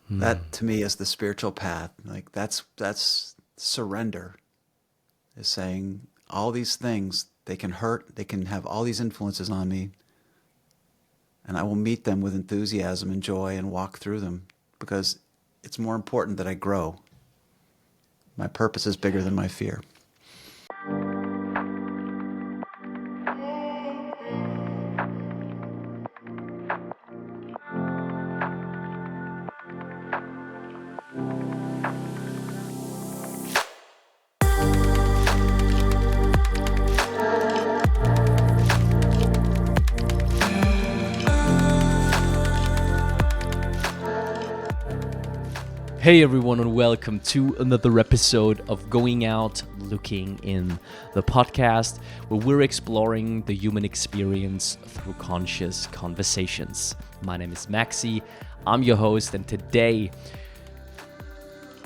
That to me is the spiritual path. Like that's surrender. Is saying all these things, they can hurt, they can have all these influences on me, and I will meet them with enthusiasm and joy and walk through them because it's more important that I grow. My purpose is bigger than my fear. Hey everyone, and welcome to another episode of Going Out Looking In, the podcast where we're exploring the human experience through conscious conversations. My name is Maxi, I'm your host, and today,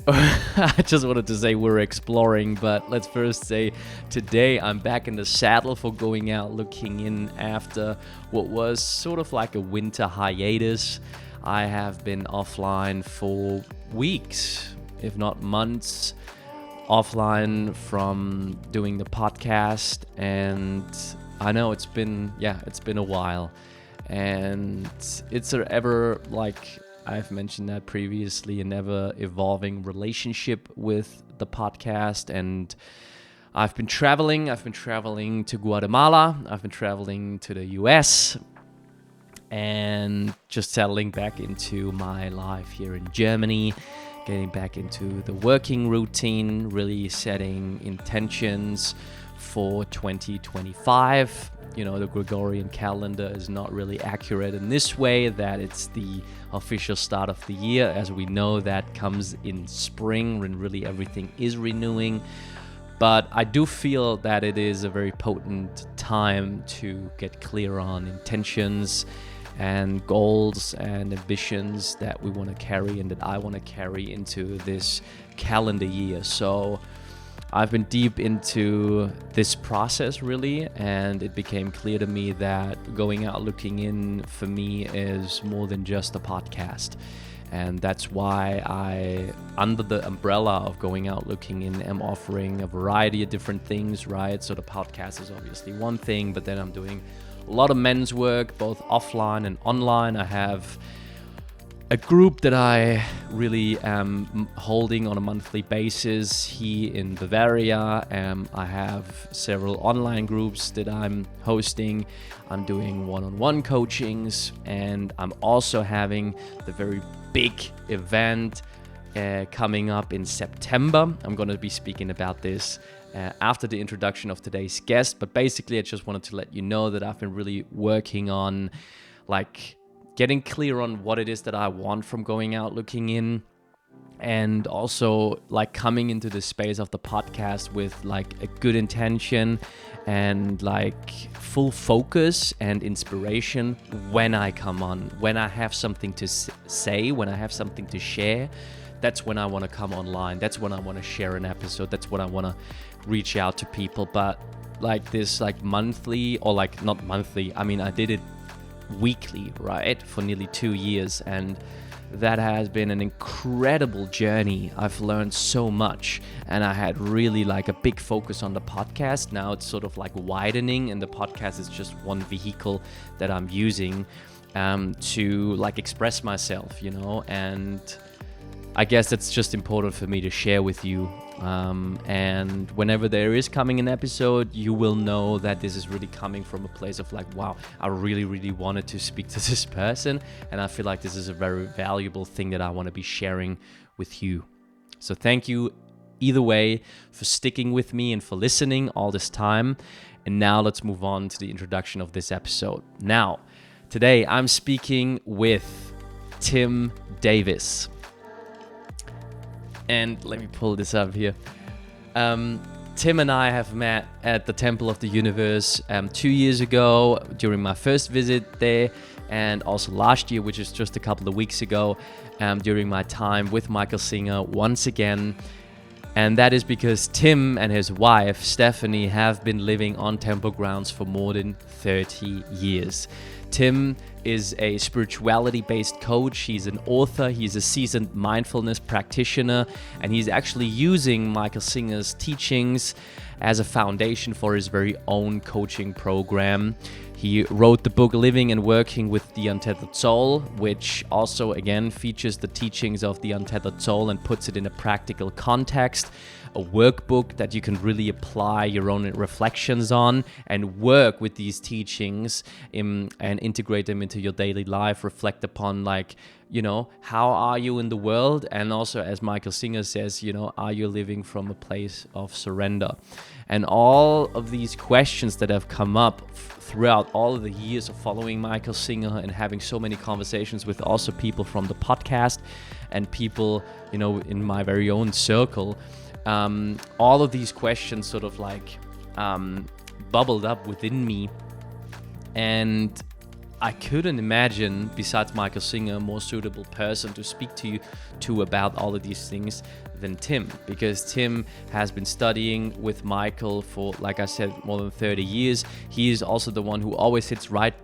I just wanted to say we're exploring, but let's first say today I'm back in the saddle for Going Out Looking In after what was sort of like a winter hiatus. I have been offline for weeks, if not months, offline from doing the podcast, and I know it's been a while, and it's a ever, like I've mentioned that previously, an ever evolving relationship with the podcast. And I've been traveling to Guatemala, I've been traveling to the US, and just settling back into my life here in Germany, getting back into the working routine, really setting intentions for 2025. You know, the Gregorian calendar is not really accurate in this way, that it's the official start of the year. As we know, that comes in spring when really everything is renewing. But I do feel that it is a very potent time to get clear on intentions and goals and ambitions that we want to carry and that I want to carry into this calendar year. So I've been deep into this process really, and it became clear to me that Going Out Looking In for me is more than just a podcast. And that's why I, under the umbrella of Going Out Looking In, am offering a variety of different things, right? So the podcast is obviously one thing, but then I'm doing a lot of men's work, both offline and online. I have a group that I really am holding on a monthly basis here in Bavaria. I have several online groups that I'm hosting. I'm doing one-on-one coachings, and I'm also having the very big event coming up in September. I'm going to be speaking about this after the introduction of today's guest, but basically I just wanted to let you know that I've been really working on like getting clear on what it is that I want from Going Out Looking In, and also like coming into the space of the podcast with like a good intention and like full focus and inspiration when I come on, when I have something to say, when I have something to share. That's when I want to come online. That's when I want to share an episode. That's when I want to reach out to people. But like this, like monthly, or like not monthly, I mean, I did it weekly, right, for nearly 2 years. And that has been an incredible journey. I've learned so much, and I had really like a big focus on the podcast. Now it's sort of like widening, and the podcast is just one vehicle that I'm using to like express myself, you know, and I guess it's just important for me to share with you. And whenever there is coming an episode, you will know that this is really coming from a place of like, wow, I really, really wanted to speak to this person. And I feel like this is a very valuable thing that I want to be sharing with you. So thank you either way for sticking with me and for listening all this time. And now let's move on to the introduction of this episode. Now, today I'm speaking with Tim Davis. And let me pull this up here. Tim and I have met at the Temple of the Universe 2 years ago during my first visit there, and also last year, which is just a couple of weeks ago, during my time with Michael Singer once again. And that is because Tim and his wife, Stephanie, have been living on temple grounds for more than 30 years. Tim is a spirituality-based coach. He's an author. He's a seasoned mindfulness practitioner, and he's actually using Michael Singer's teachings as a foundation for his very own coaching program. He wrote the book Living and Working with the Untethered Soul, which also again features the teachings of the untethered soul and puts it in a practical context, a workbook that you can really apply your own reflections on and work with these teachings and integrate them into your daily life, reflect upon how are you in the world, and also, as Michael Singer says, are you living from a place of surrender? And all of these questions that have come up throughout all of the years of following Michael Singer and having so many conversations with also people from the podcast and people, in my very own circle, all of these questions sort of bubbled up within me, and I couldn't imagine, besides Michael Singer, a more suitable person to speak to you about all of these things than Tim, because Tim has been studying with Michael for, like I said, more than 30 years. He is also the one who always sits right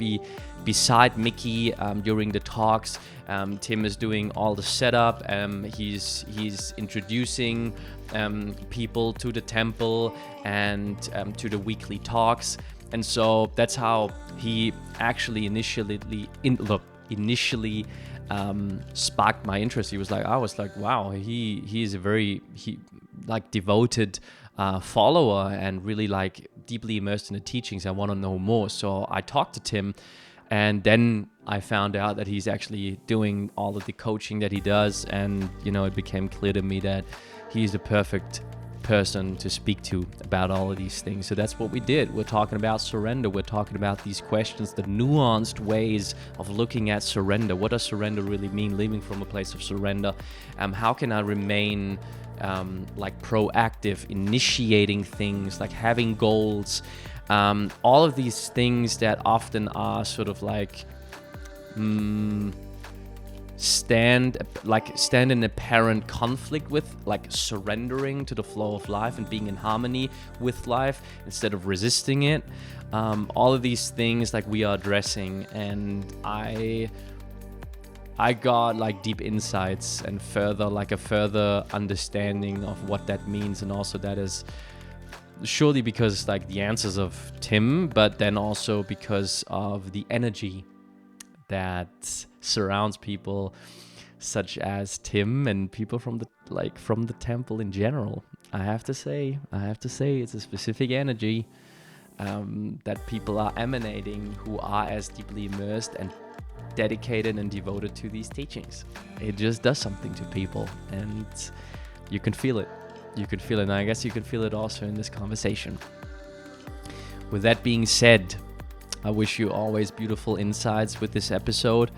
beside Mickey during the talks. Tim is doing all the setup. He's introducing people to the temple and to the weekly talks. And so that's how he actually initially sparked my interest. I was like, wow, he is a very devoted follower and really deeply immersed in the teachings. I want to know more. So I talked to Tim, and then I found out that he's actually doing all of the coaching that he does, and it became clear to me that he's the perfect person to speak to about all of these things. So that's what we did. We're talking about surrender. We're talking about these questions, the nuanced ways of looking at surrender. What does surrender really mean? Living from a place of surrender. How can I remain proactive, initiating things, having goals, all of these things that often are sort of stand in apparent conflict with, surrendering to the flow of life and being in harmony with life instead of resisting it. All of these things we are addressing, and I got deep insights and a further understanding of what that means. And also that is surely because the answers of Tim, but then also because of the energy that surrounds people such as Tim and people from the temple in general. I have to say it's a specific energy that people are emanating who are as deeply immersed and dedicated and devoted to these teachings. It just does something to people, and you can feel it. And I guess you can feel it also in this conversation. With that being said, I wish you always beautiful insights with this episode.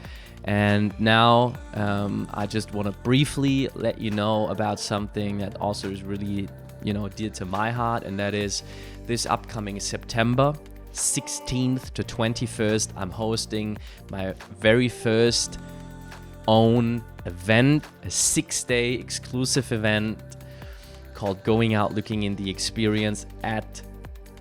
And now I just want to briefly let you know about something that also is really, dear to my heart. And that is this upcoming September 16th to 21st, I'm hosting my very first own event, a 6-day exclusive event called Going Out Looking in the Experience at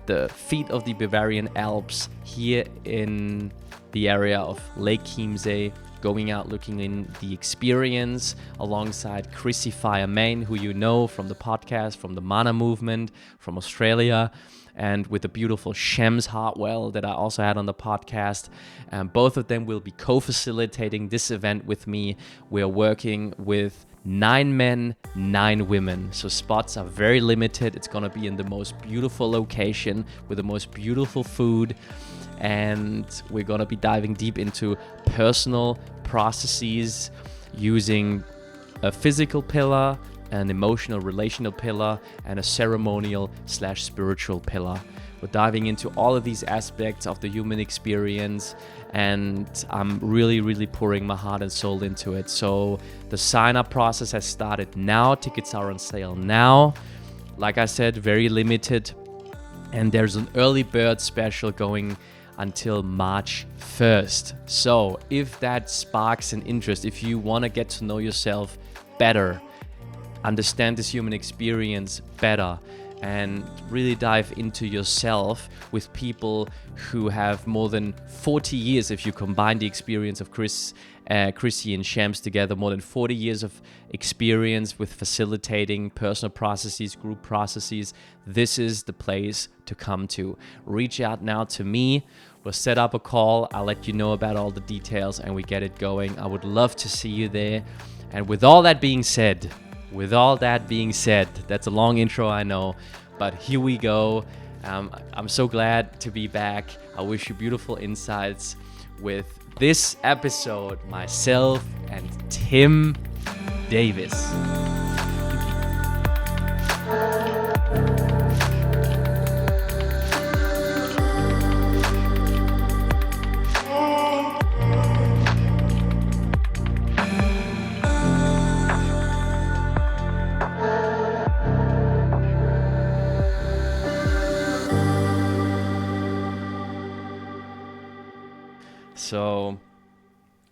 the feet of the Bavarian Alps here in the area of Lake Chiemsee. Going Out Looking in the Experience alongside Chrissy Fireman, who you know from the podcast, from the Mana movement, from Australia, and with the beautiful Shems Hartwell that I also had on the podcast. Both of them will be co-facilitating this event with me. We're working with 9 men, 9 women. So spots are very limited. It's going to be in the most beautiful location with the most beautiful food. And we're going to be diving deep into personal processes using a physical pillar, an emotional relational pillar, and a ceremonial/spiritual pillar. We're diving into all of these aspects of the human experience, and I'm really, really pouring my heart and soul into it. So the sign-up process has started now. Tickets are on sale now. Like I said, very limited. And there's an early bird special going until March 1st. So if that sparks an interest, if you want to get to know yourself better, understand this human experience better, and really dive into yourself with people who have more than 40 years, if you combine the experience of Chrissy and Shams together, more than 40 years of experience with facilitating personal processes, group processes. This is the place to come to. Reach out now to me. We'll set up a call. I'll let you know about all the details and we get it going. I would love to see you there. And with all that being said, that's a long intro, I know, but here we go. I'm so glad to be back. I wish you beautiful insights with this episode, myself and Tim Davis. So,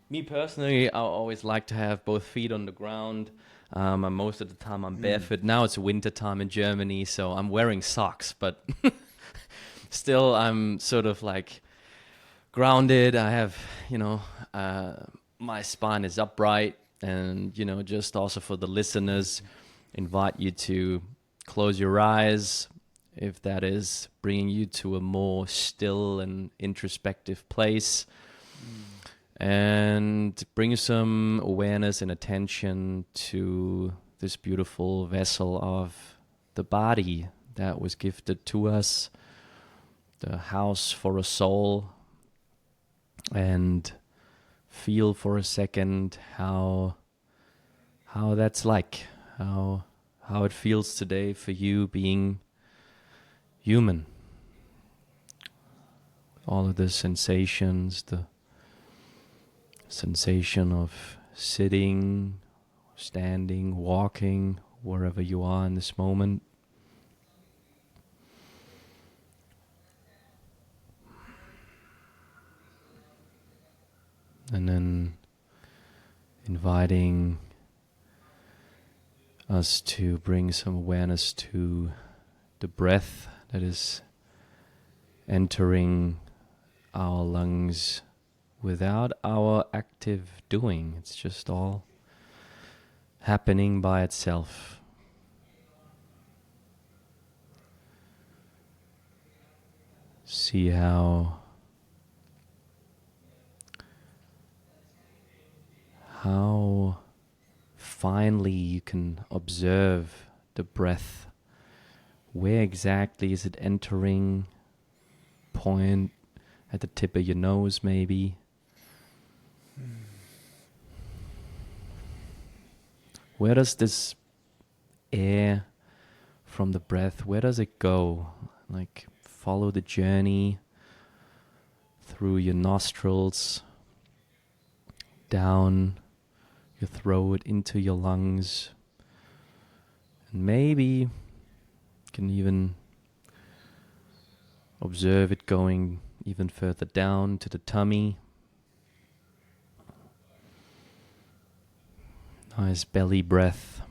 me personally, I always like to have both feet on the ground. Most of the time I'm barefoot. Now it's winter time in Germany, so I'm wearing socks, but still I'm sort of like grounded. I have, my spine is upright, and, just also for the listeners, invite you to close your eyes if that is bringing you to a more still and introspective place. And bring some awareness and attention to this beautiful vessel of the body that was gifted to us, the house for a soul, and feel for a second how that's like, how it feels today for you being human. All of the sensations, the sensation of sitting, standing, walking, wherever you are in this moment. And then inviting us to bring some awareness to the breath that is entering our lungs without our active doing. It's just all happening by itself. See how finely you can observe the breath. Where exactly is it entering? Point at the tip of your nose, maybe. Where does this air from the breath, where does it go? Like, follow the journey through your nostrils, down your throat, into your lungs. And maybe you can even observe it going even further down to the tummy. Nice belly breath.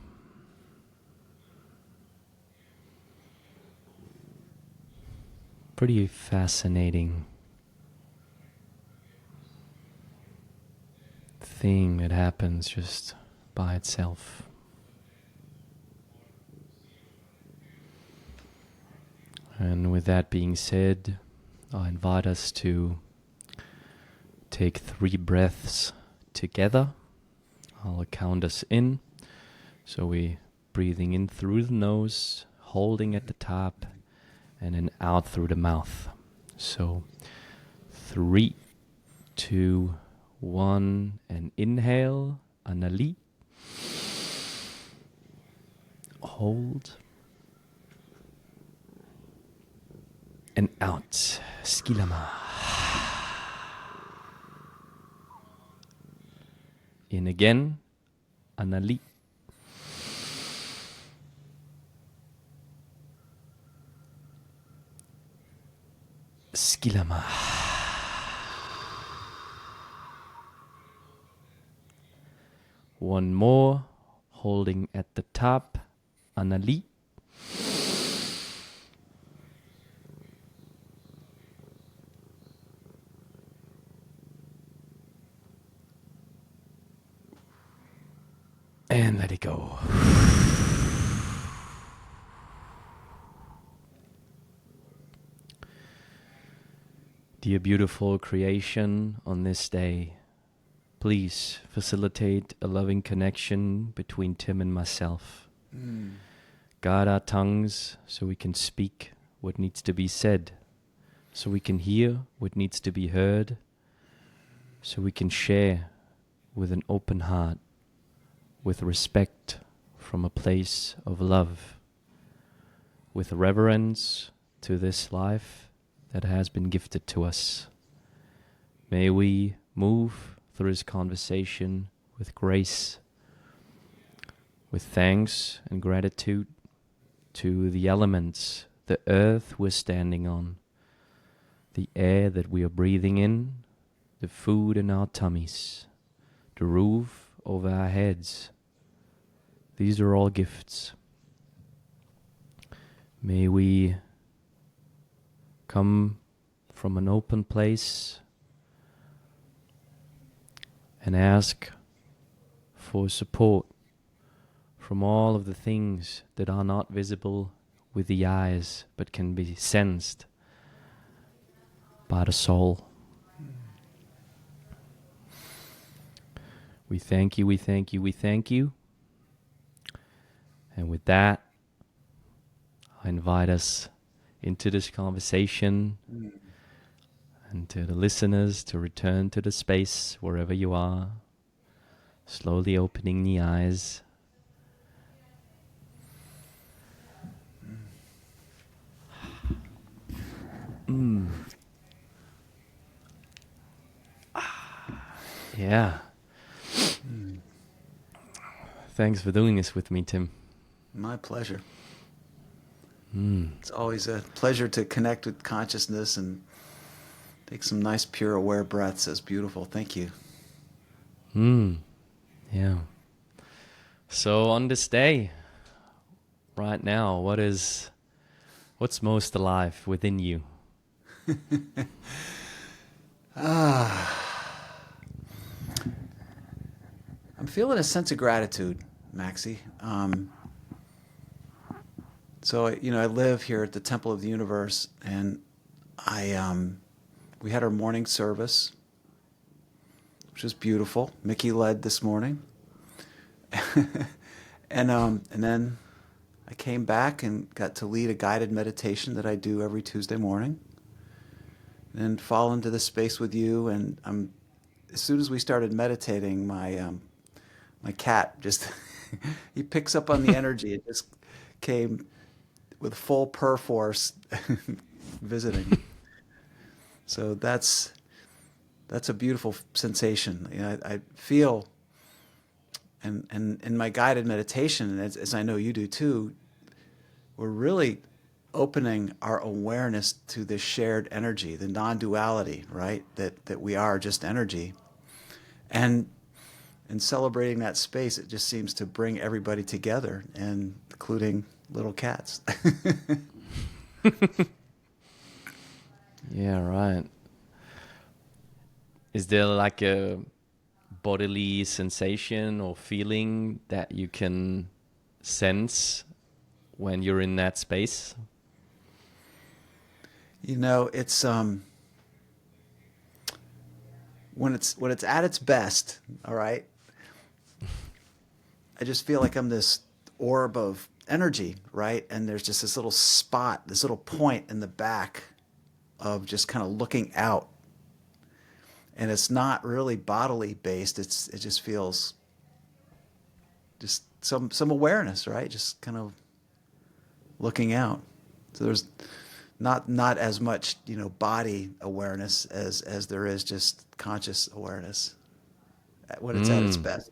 Pretty fascinating thing that happens just by itself. And with that being said, I invite us to take 3 breaths together. I'll count us in. So we're breathing in through the nose, holding at the top, and then out through the mouth. So 3, 2, 1, and inhale, Anali. Hold. And out, Skilama. In again, Anali. Skilama. One more, holding at the top, Anali. And let it go. Dear beautiful creation, on this day, please facilitate a loving connection between Tim and myself. Guide our tongues so we can speak what needs to be said, so we can hear what needs to be heard, so we can share with an open heart, with respect from a place of love, with reverence to this life that has been gifted to us. May we move through this conversation with grace, with thanks and gratitude to the elements, the earth we're standing on, the air that we are breathing in, the food in our tummies, the roof over our heads. These are all gifts. May we come from an open place and ask for support from all of the things that are not visible with the eyes but can be sensed by the soul. We thank you, we thank you, we thank you. And with that, I invite us into this conversation and to the listeners to return to the space wherever you are, slowly opening the eyes. Yeah. Thanks for doing this with me, Tim. My pleasure. It's always a pleasure to connect with consciousness and take some nice, pure, aware breaths. It's beautiful. Thank you. Yeah. So on this day, right now, what's most alive within you? I'm feeling a sense of gratitude, Maxie. So, I live here at the Temple of the Universe, and we had our morning service, which was beautiful. Mickey led this morning. and then I came back and got to lead a guided meditation that I do every Tuesday morning, and fall into the space with you. And as soon as we started meditating, my cat just he picks up on the energy. It just came with full purr force visiting. So that's a beautiful sensation. I feel, and in my guided meditation, as I know you do too, we're really opening our awareness to this shared energy, the non-duality, right? That we are just energy. And celebrating that space, it just seems to bring everybody together, and including little cats. Yeah, right. Is there like a bodily sensation or feeling that you can sense when you're in that space? It's when it's at its best, all right? I just feel like I'm this orb of energy, right? And there's just this little spot, this little point in the back of just kind of looking out. And it's not really bodily based. It just feels just some awareness, right? Just kind of looking out. So there's not as much, body awareness as there is just conscious awareness when it's at its best.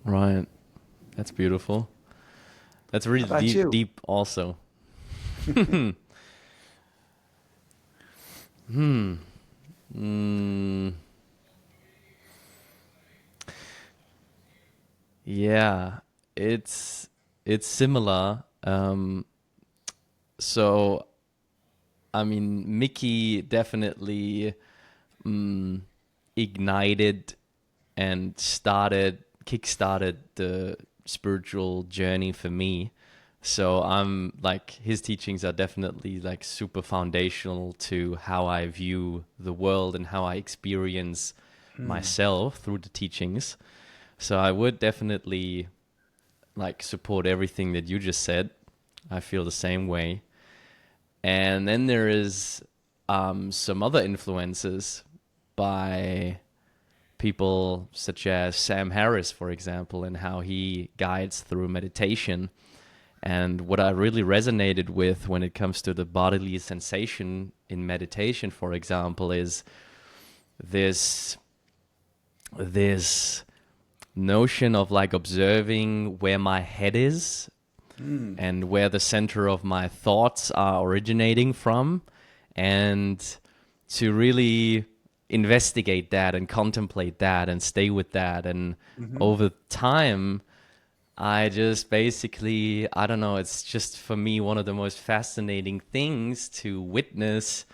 Right. That's beautiful. That's really How about you? deep also. Yeah, it's similar. So I mean, Mickey definitely ignited and started kickstarted the spiritual journey for me. So I'm like, his teachings are definitely like super foundational to how I view the world and how I experience myself through the teachings. So I would definitely like support everything that you just said. I feel the same way. And then there is some other influences by people such as Sam Harris, for example, and how he guides through meditation. And what I really resonated with when it comes to the bodily sensation in meditation, for example, is this notion of like observing where my head is and where the center of my thoughts are originating from, and to really investigate that and contemplate that and stay with that. And over time, I just basically, I don't know, it's just for me one of the most fascinating things to witness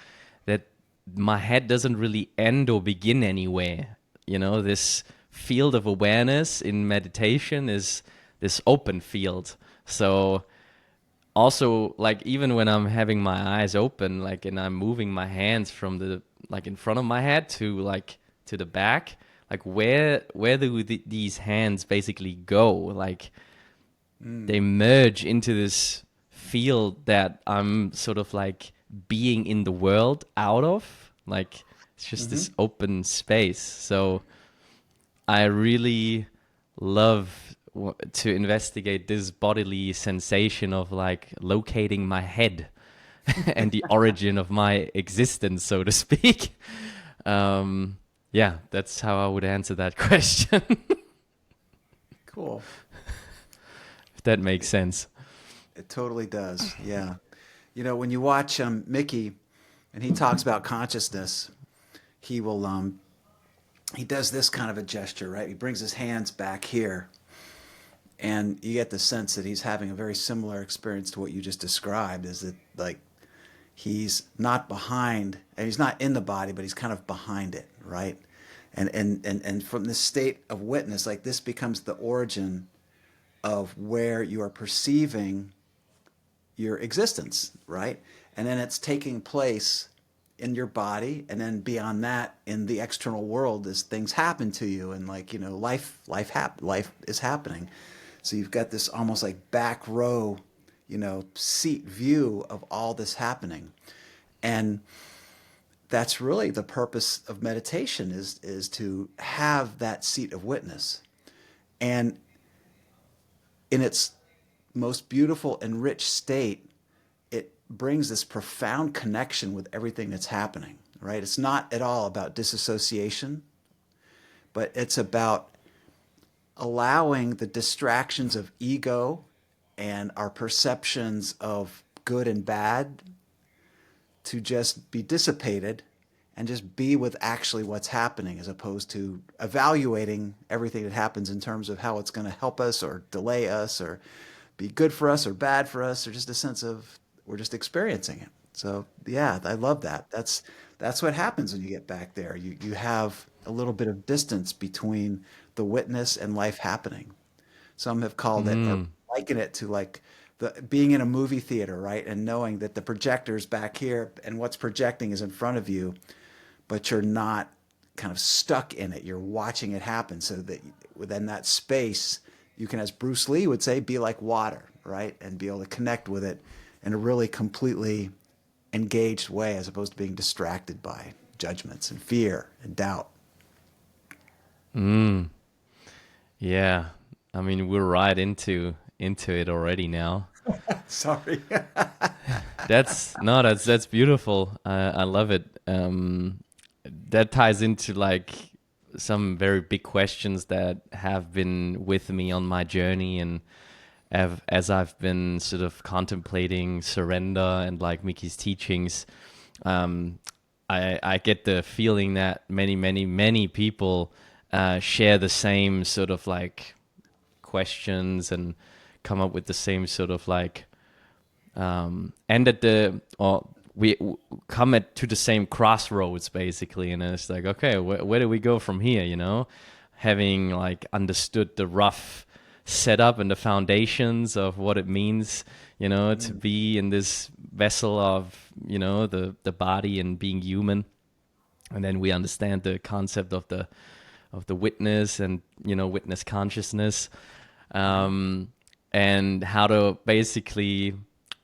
that my head doesn't really end or begin anywhere. You know, this field of awareness in meditation is this open field. So also, like, even when I'm having my eyes open, like, and I'm moving my hands from the, like, in front of my head to, like, to the back, like, where do these hands basically go? Like, they merge into this field that I'm sort of like being in the world out of. Like, it's just this open space. So I really love to investigate this bodily sensation of like locating my head and the origin of my existence, so to speak. Yeah, that's how I would answer that question. Cool. If that makes sense. It totally does. Yeah. You know, when you watch Mickey and he talks about consciousness, he will he does this kind of a gesture, right? He brings his hands back here, and you get the sense that he's having a very similar experience to what you just described, is that like he's not behind, and he's not in the body, but he's kind of behind it, right? And from this state of witness, like this becomes the origin of where you are perceiving your existence, right? And then it's taking place in your body, and then beyond that, in the external world, as things happen to you, and like, you know, life is happening. So you've got this almost like back row, you know, seat view of all this happening. And that's really the purpose of meditation, is to have that seat of witness. And in its most beautiful and rich state, it brings this profound connection with everything that's happening, right? It's not at all about disassociation, but it's about allowing the distractions of ego and our perceptions of good and bad to just be dissipated and just be with actually what's happening, as opposed to evaluating everything that happens in terms of how it's going to help us or delay us or be good for us or bad for us, or just a sense of we're just experiencing it. So yeah, I love that. That's what happens when you get back there. You have a little bit of distance between the witness and life happening. Some have called it, or liken it to like the being in a movie theater, right? And knowing that the projector's back here and what's projecting is in front of you, but you're not kind of stuck in it. You're watching it happen, so that within that space, you can, as Bruce Lee would say, be like water, right? And be able to connect with it in a really completely engaged way, as opposed to being distracted by judgments and fear and doubt. Yeah. I mean, we're right into it already now. Sorry. That's beautiful. I love it. That ties into like some very big questions that have been with me on my journey, and as I've been sort of contemplating surrender and like Mickey's teachings, I get the feeling that many people share the same sort of like questions and come up with the same sort of like and at the or we come to the same crossroads basically, and it's like, okay, where do we go from here, you know? having like understood the rough setup and the foundations of what it means, to Mm. be in this vessel of, the body and being human. And then we understand the concept of the witness and, witness consciousness, Right. um, and how to basically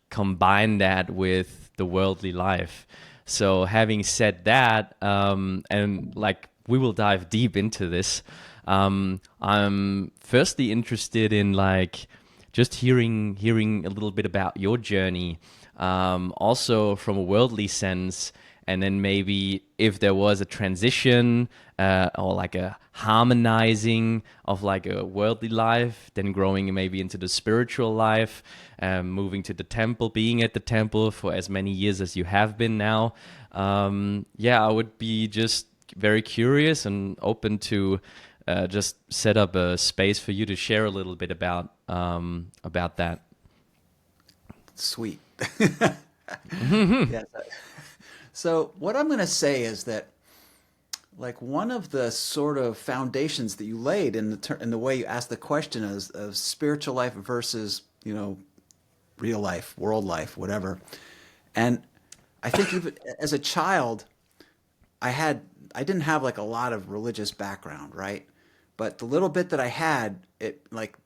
combine that with the worldly life. So having said that, and like we will dive deep into this, I'm firstly interested in like just hearing a little bit about your journey, also from a worldly sense, and then maybe if there was a transition, or like a harmonizing of like a worldly life, then growing maybe into the spiritual life, moving to the temple, being at the temple for as many years as you have been now. Yeah, I would be just very curious and open to just set up a space for you to share a little bit about that. Sweet. Yes. So what I'm going to say is that, like, one of the sort of foundations that you laid in in the way you asked the question is of spiritual life versus, real life, world life, whatever. And I think even as a child, I didn't have like a lot of religious background, right? But the little bit that I had, it like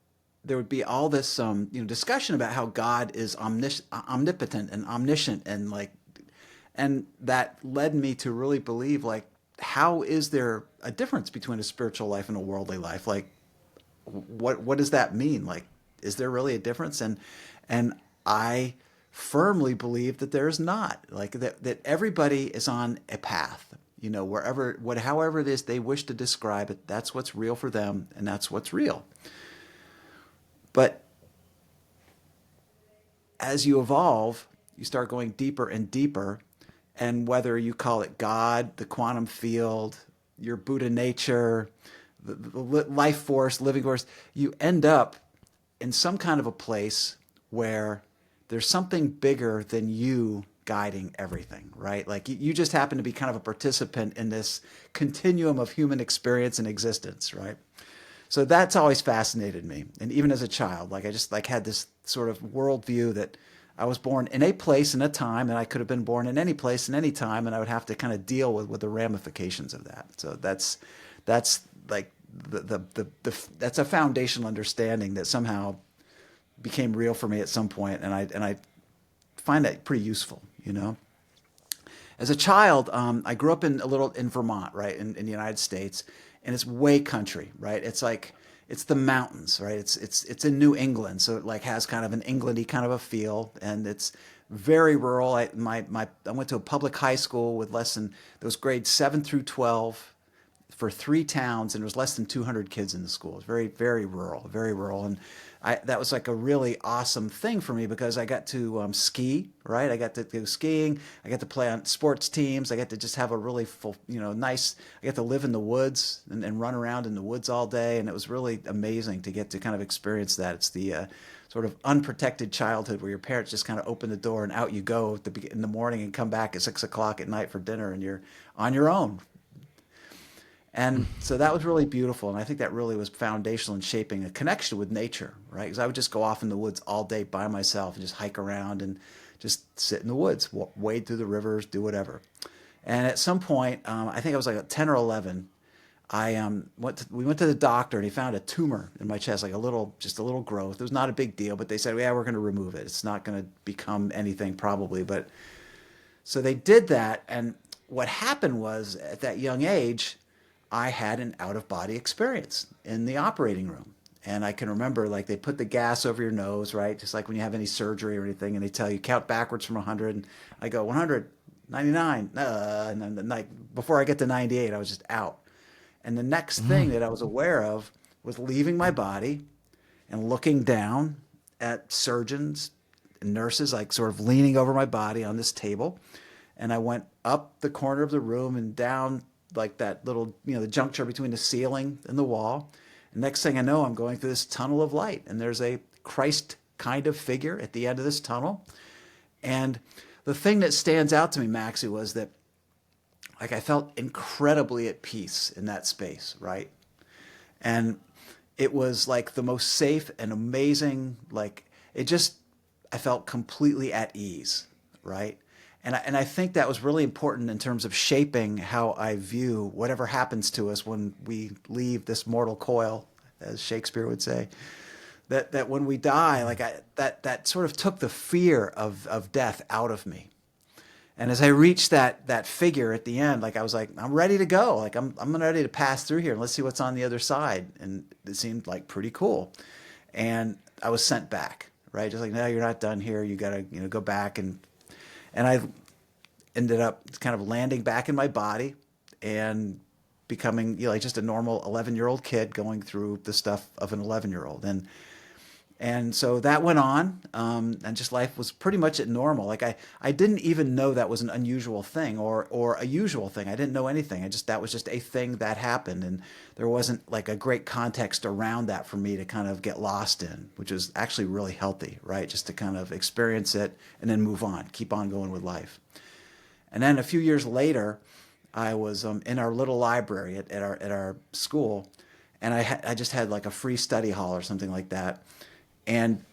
there would be all this discussion about how God is omnipotent and omniscient, and that led me to really believe, like, how is there a difference between a spiritual life and a worldly life? Like, what does that mean? Like, is there really a difference? And I firmly believe that there's not. Like, that everybody is on a path. However it is they wish to describe it, that's what's real for them, and that's what's real. But as you evolve, you start going deeper and deeper. And whether you call it God, the quantum field, your Buddha nature, the life force, living force, you end up in some kind of a place where there's something bigger than you guiding everything, right? Like, you just happen to be kind of a participant in this continuum of human experience and existence, right? So that's always fascinated me. And even as a child, like, I just like had this sort of worldview that I was born in a place and a time, and I could have been born in any place and any time, and I would have to kind of deal with the ramifications of that. So that's like that's a foundational understanding that somehow became real for me at some point, and I find that pretty useful, As a child, I grew up in Vermont, right, in the United States, and it's way country, right? It's like it's the mountains, right? It's in New England, so it like has kind of an Englandy kind of a feel, and it's very rural. I went to a public high school with less than those grades 7 through 12 for 3 towns, and there was less than 200 kids in the school. It was very rural, very rural, and that was like a really awesome thing for me because I got to ski, right? I got to go skiing. I got to play on sports teams. I got to just have a really full, nice. I got to live in the woods and run around in the woods all day, and it was really amazing to get to kind of experience that. It's the sort of unprotected childhood where your parents just kind of open the door and out you go in the morning and come back at 6 o'clock at night for dinner, and you're on your own. And so that was really beautiful. And I think that really was foundational in shaping a connection with nature, right? Because I would just go off in the woods all day by myself and just hike around and just sit in the woods, wade through the rivers, do whatever. And at some point, I think I was like 10 or 11, we went to the doctor, and he found a tumor in my chest, like just a little growth. It was not a big deal, but they said, yeah, we're going to remove it. It's not going to become anything probably. But so they did that. And what happened was, at that young age, I had an out of body experience in the operating room. And I can remember, like, they put the gas over your nose, right? Just like when you have any surgery or anything, and they tell you count backwards from 100. And I go 100, 99, and then, like, before I get to 98, I was just out. And the next thing that I was aware of was leaving my body and looking down at surgeons and nurses, like sort of leaning over my body on this table. And I went up the corner of the room and down like that little, the juncture between the ceiling and the wall. And next thing I know, I'm going through this tunnel of light, and there's a Christ kind of figure at the end of this tunnel. And the thing that stands out to me, Maxie, was that, like, I felt incredibly at peace in that space, right? And it was like the most safe and amazing, like it just, I felt completely at ease, right? And I think that was really important in terms of shaping how I view whatever happens to us when we leave this mortal coil, as Shakespeare would say. That when we die, like that sort of took the fear of death out of me. And as I reached that figure at the end, like I was like, I'm ready to go. Like I'm ready to pass through here and let's see what's on the other side. And it seemed like pretty cool. And I was sent back, right? Just like, no, you're not done here. You gotta, go back. And I ended up kind of landing back in my body and becoming, like just a normal 11-year-old kid going through the stuff of an 11-year-old. And so that went on, and just life was pretty much at normal. Like I didn't even know that was an unusual thing or a usual thing. I didn't know anything. That was just a thing that happened, and there wasn't like a great context around that for me to kind of get lost in, which was actually really healthy, right? Just to kind of experience it and then move on, keep on going with life. And then a few years later, I was in our little library at our school, and I just had like a free study hall or something like that. And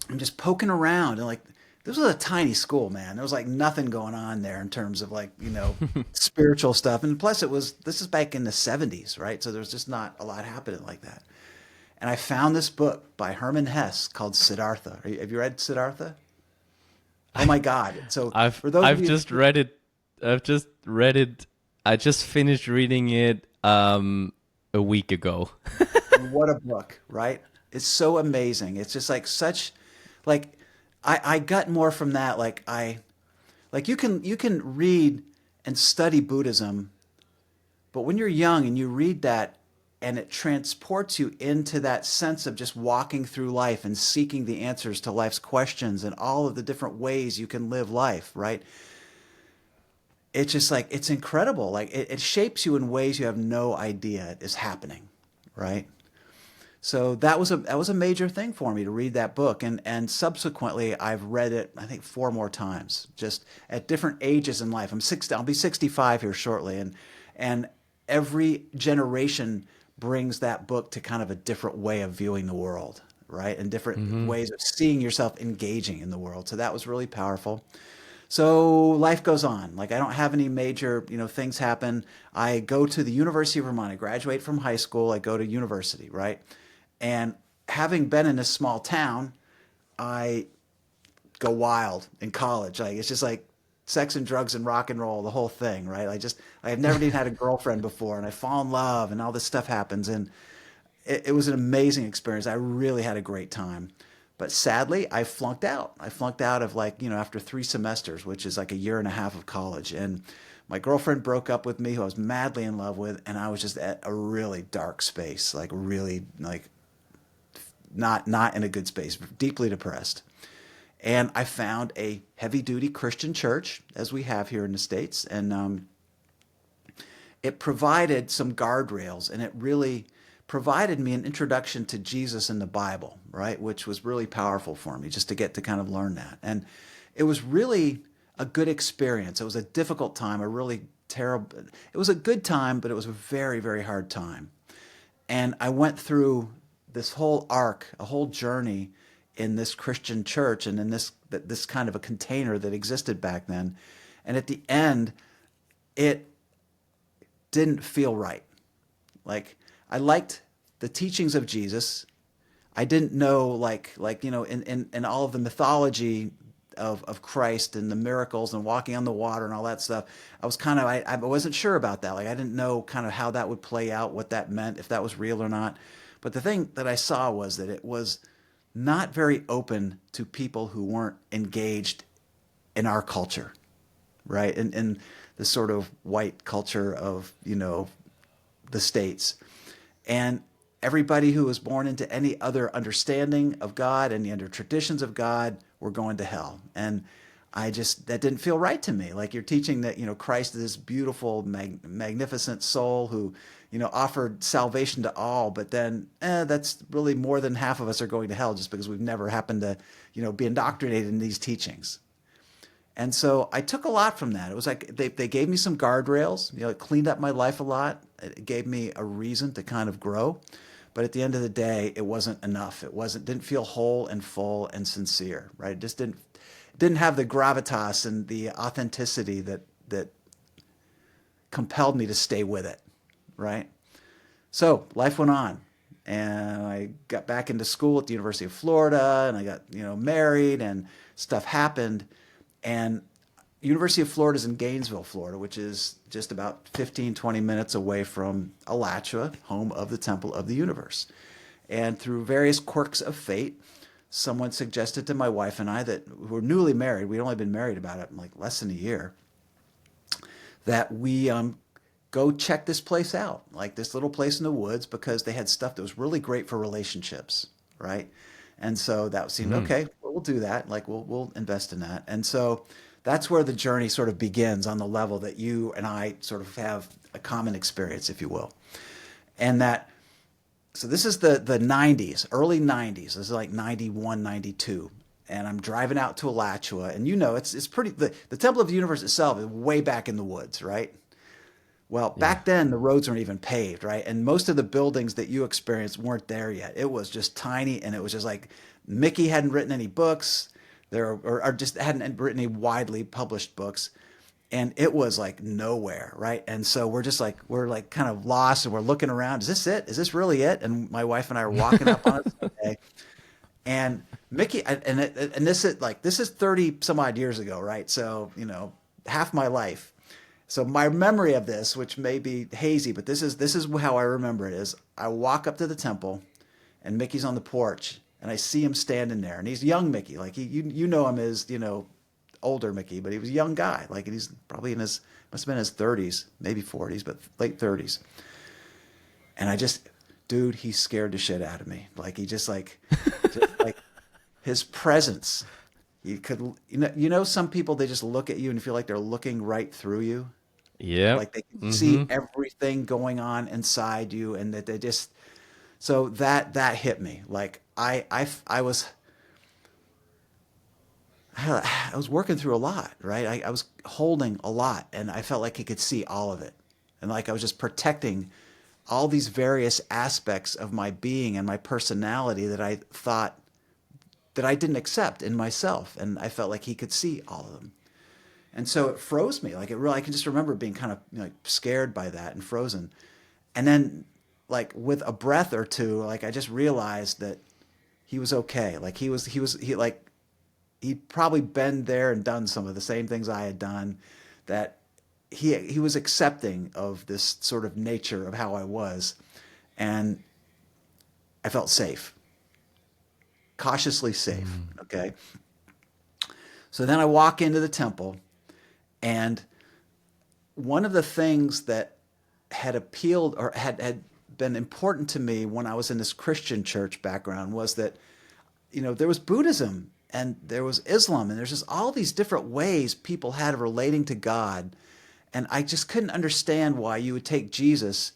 I'm just poking around, and like this was a tiny school, man. There was like nothing going on there in terms of like, spiritual stuff. And plus this is back in the 70s, right? So there's just not a lot happening like that. And I found this book by Hermann Hesse called Siddhartha. Have you read Siddhartha? Oh my God. So I've for those of I've you, just read it. I've just read it. I just finished reading it a week ago. what a book, right? It's so amazing. It's just like such, like, I got more from that. Like you can read and study Buddhism, but when you're young and you read that and it transports you into that sense of just walking through life and seeking the answers to life's questions and all of the different ways you can live life, right? It's just like, it's incredible. Like it shapes you in ways you have no idea is happening, right? So that was a major thing for me to read that book, and subsequently I've read it I think four more times, just at different ages in life. I'll be 65 here shortly, and every generation brings that book to kind of a different way of viewing the world, right? And different ways of seeing yourself engaging in the world. So that was really powerful. So life goes on. Like I don't have any major, things happen. I go to the University of Vermont. I graduate from high school. I go to university, right? And having been in this small town, I go wild in college. Like it's just like sex and drugs and rock and roll, the whole thing, right? I have never even had a girlfriend before, and I fall in love, and all this stuff happens, and it was an amazing experience. I really had a great time. But sadly, I flunked out. I flunked out of like, after 3 semesters, which is like a year and a half of college. And my girlfriend broke up with me, who I was madly in love with, and I was just at a really dark space, like really like not in a good space, deeply depressed. And I found a heavy duty Christian church, as we have here in the States. And it provided some guardrails, and it really provided me an introduction to Jesus and the Bible, right? Which was really powerful for me just to get to kind of learn that. And it was really a good experience. It was a difficult time, a really terrible, it was a good time, but it was a very, very hard time. And I went through this whole arc, a whole journey in this Christian church and in this kind of a container that existed back then. And at the end, it didn't feel right. Like I liked the teachings of Jesus. I didn't know in all of the mythology of Christ and the miracles and walking on the water and all that stuff. I was kind of I wasn't sure about that. Like I didn't know kind of how that would play out, what that meant, if that was real or not. But the thing that I saw was that it was not very open to people who weren't engaged in our culture, right? In the sort of white culture of, the States. And everybody who was born into any other understanding of God, any other traditions of God, were going to hell. And that didn't feel right to me. Like you're teaching that, Christ is this beautiful, magnificent soul who, offered salvation to all, but then that's really more than half of us are going to hell just because we've never happened to, be indoctrinated in these teachings. And so I took a lot from that. It was like they gave me some guardrails, it cleaned up my life a lot. It gave me a reason to kind of grow. But at the end of the day, it wasn't enough. Didn't feel whole and full and sincere, right? It just didn't have the gravitas and the authenticity that compelled me to stay with it, right? So life went on, and I got back into school at the University of Florida, and I got married, and stuff happened, and University of Florida is in Gainesville, Florida, which is just about 15, 20 minutes away from Alachua, home of the Temple of the Universe. And through various quirks of fate, someone suggested to my wife and I, that who were newly married, we'd only been married about like less than a year, that we go check this place out, like this little place in the woods, because they had stuff that was really great for relationships, right? And so that seemed okay. Well, we'll do that. Like we'll invest in that. And so that's where the journey sort of begins, on the level that you and I sort of have a common experience, if you will. And that, so this is the 90s, early 90s. This is like 91, 92. And I'm driving out to Alachua, and it's pretty, the Temple of the Universe itself is way back in the woods, right? Well, back then the roads weren't even paved, right? And most of the buildings that you experienced weren't there yet. It was just tiny, and it was just like Mickey hadn't written any books there, or just hadn't written any widely published books, and it was like nowhere, right? And so we're like kind of lost, and we're looking around. Is this it? Is this really it? And my wife and I are walking up on it someday, and Mickey, this is 30 some odd years ago, right? So half my life. So my memory of this, which may be hazy, but this is how I remember it, is I walk up to the temple, and Mickey's on the porch, and I see him standing there, and he's young Mickey, like you know him as older Mickey, but he was a young guy, like he's probably must have been in his 30s, maybe 40s, but late 30s. And dude, he scared the shit out of me. Like he just like his presence. You could some people, they just look at you and feel like they're looking right through you. Yeah. Like they can see everything going on inside you, and that they just, so that hit me. Like I was working through a lot, right? I was holding a lot, and I felt like he could see all of it. And like I was just protecting all these various aspects of my being and my personality that I thought that I didn't accept in myself. And I felt like he could see all of them. And so it froze me. Like I can just remember being kind of scared by that and frozen. And then like with a breath or two, like I just realized that he was okay. Like he'd probably been there and done some of the same things I had done, that he was accepting of this sort of nature of how I was. And I felt safe, cautiously safe. Okay. So then I walk into the temple, and one of the things that had appealed or had been important to me when I was in this Christian church background was that, there was Buddhism, and there was Islam, and there's just all these different ways people had of relating to God. And I just couldn't understand why you would take Jesus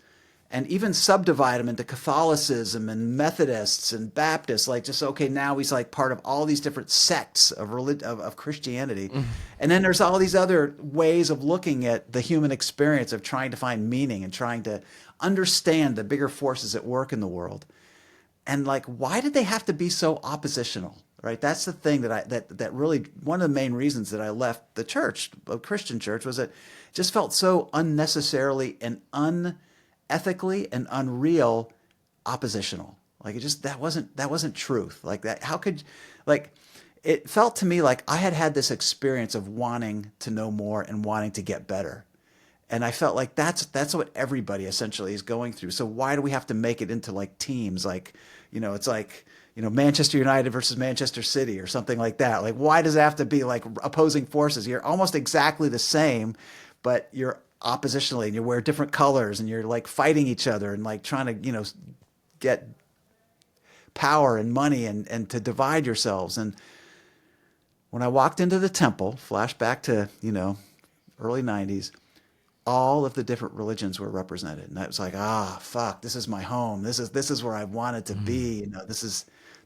and even subdivide him into Catholicism and Methodists and Baptists. Like, just, okay, now he's like part of all these different sects of Christianity. And then there's all these other ways of looking at the human experience, of trying to find meaning and trying to understand the bigger forces at work in the world. And like, why did they have to be so oppositional? Right? That's the thing that really, one of the main reasons that I left the church, a Christian church, was that it just felt so unnecessarily and unethically and unreal oppositional. Like that wasn't truth. Like that, how could, like, it felt to me like I had this experience of wanting to know more and wanting to get better. And I felt like that's what everybody essentially is going through. So why do we have to make it into like teams? Like, it's like, Manchester United versus Manchester City or something like that. Like, why does it have to be like opposing forces? You're almost exactly the same, but you're oppositionally, and you wear different colors, and you're like fighting each other and like trying to, get power and money and to divide yourselves. And when I walked into the temple, flashback to, early 90s, all of the different religions were represented. And I was like, fuck, this is my home. This is where I wanted to be.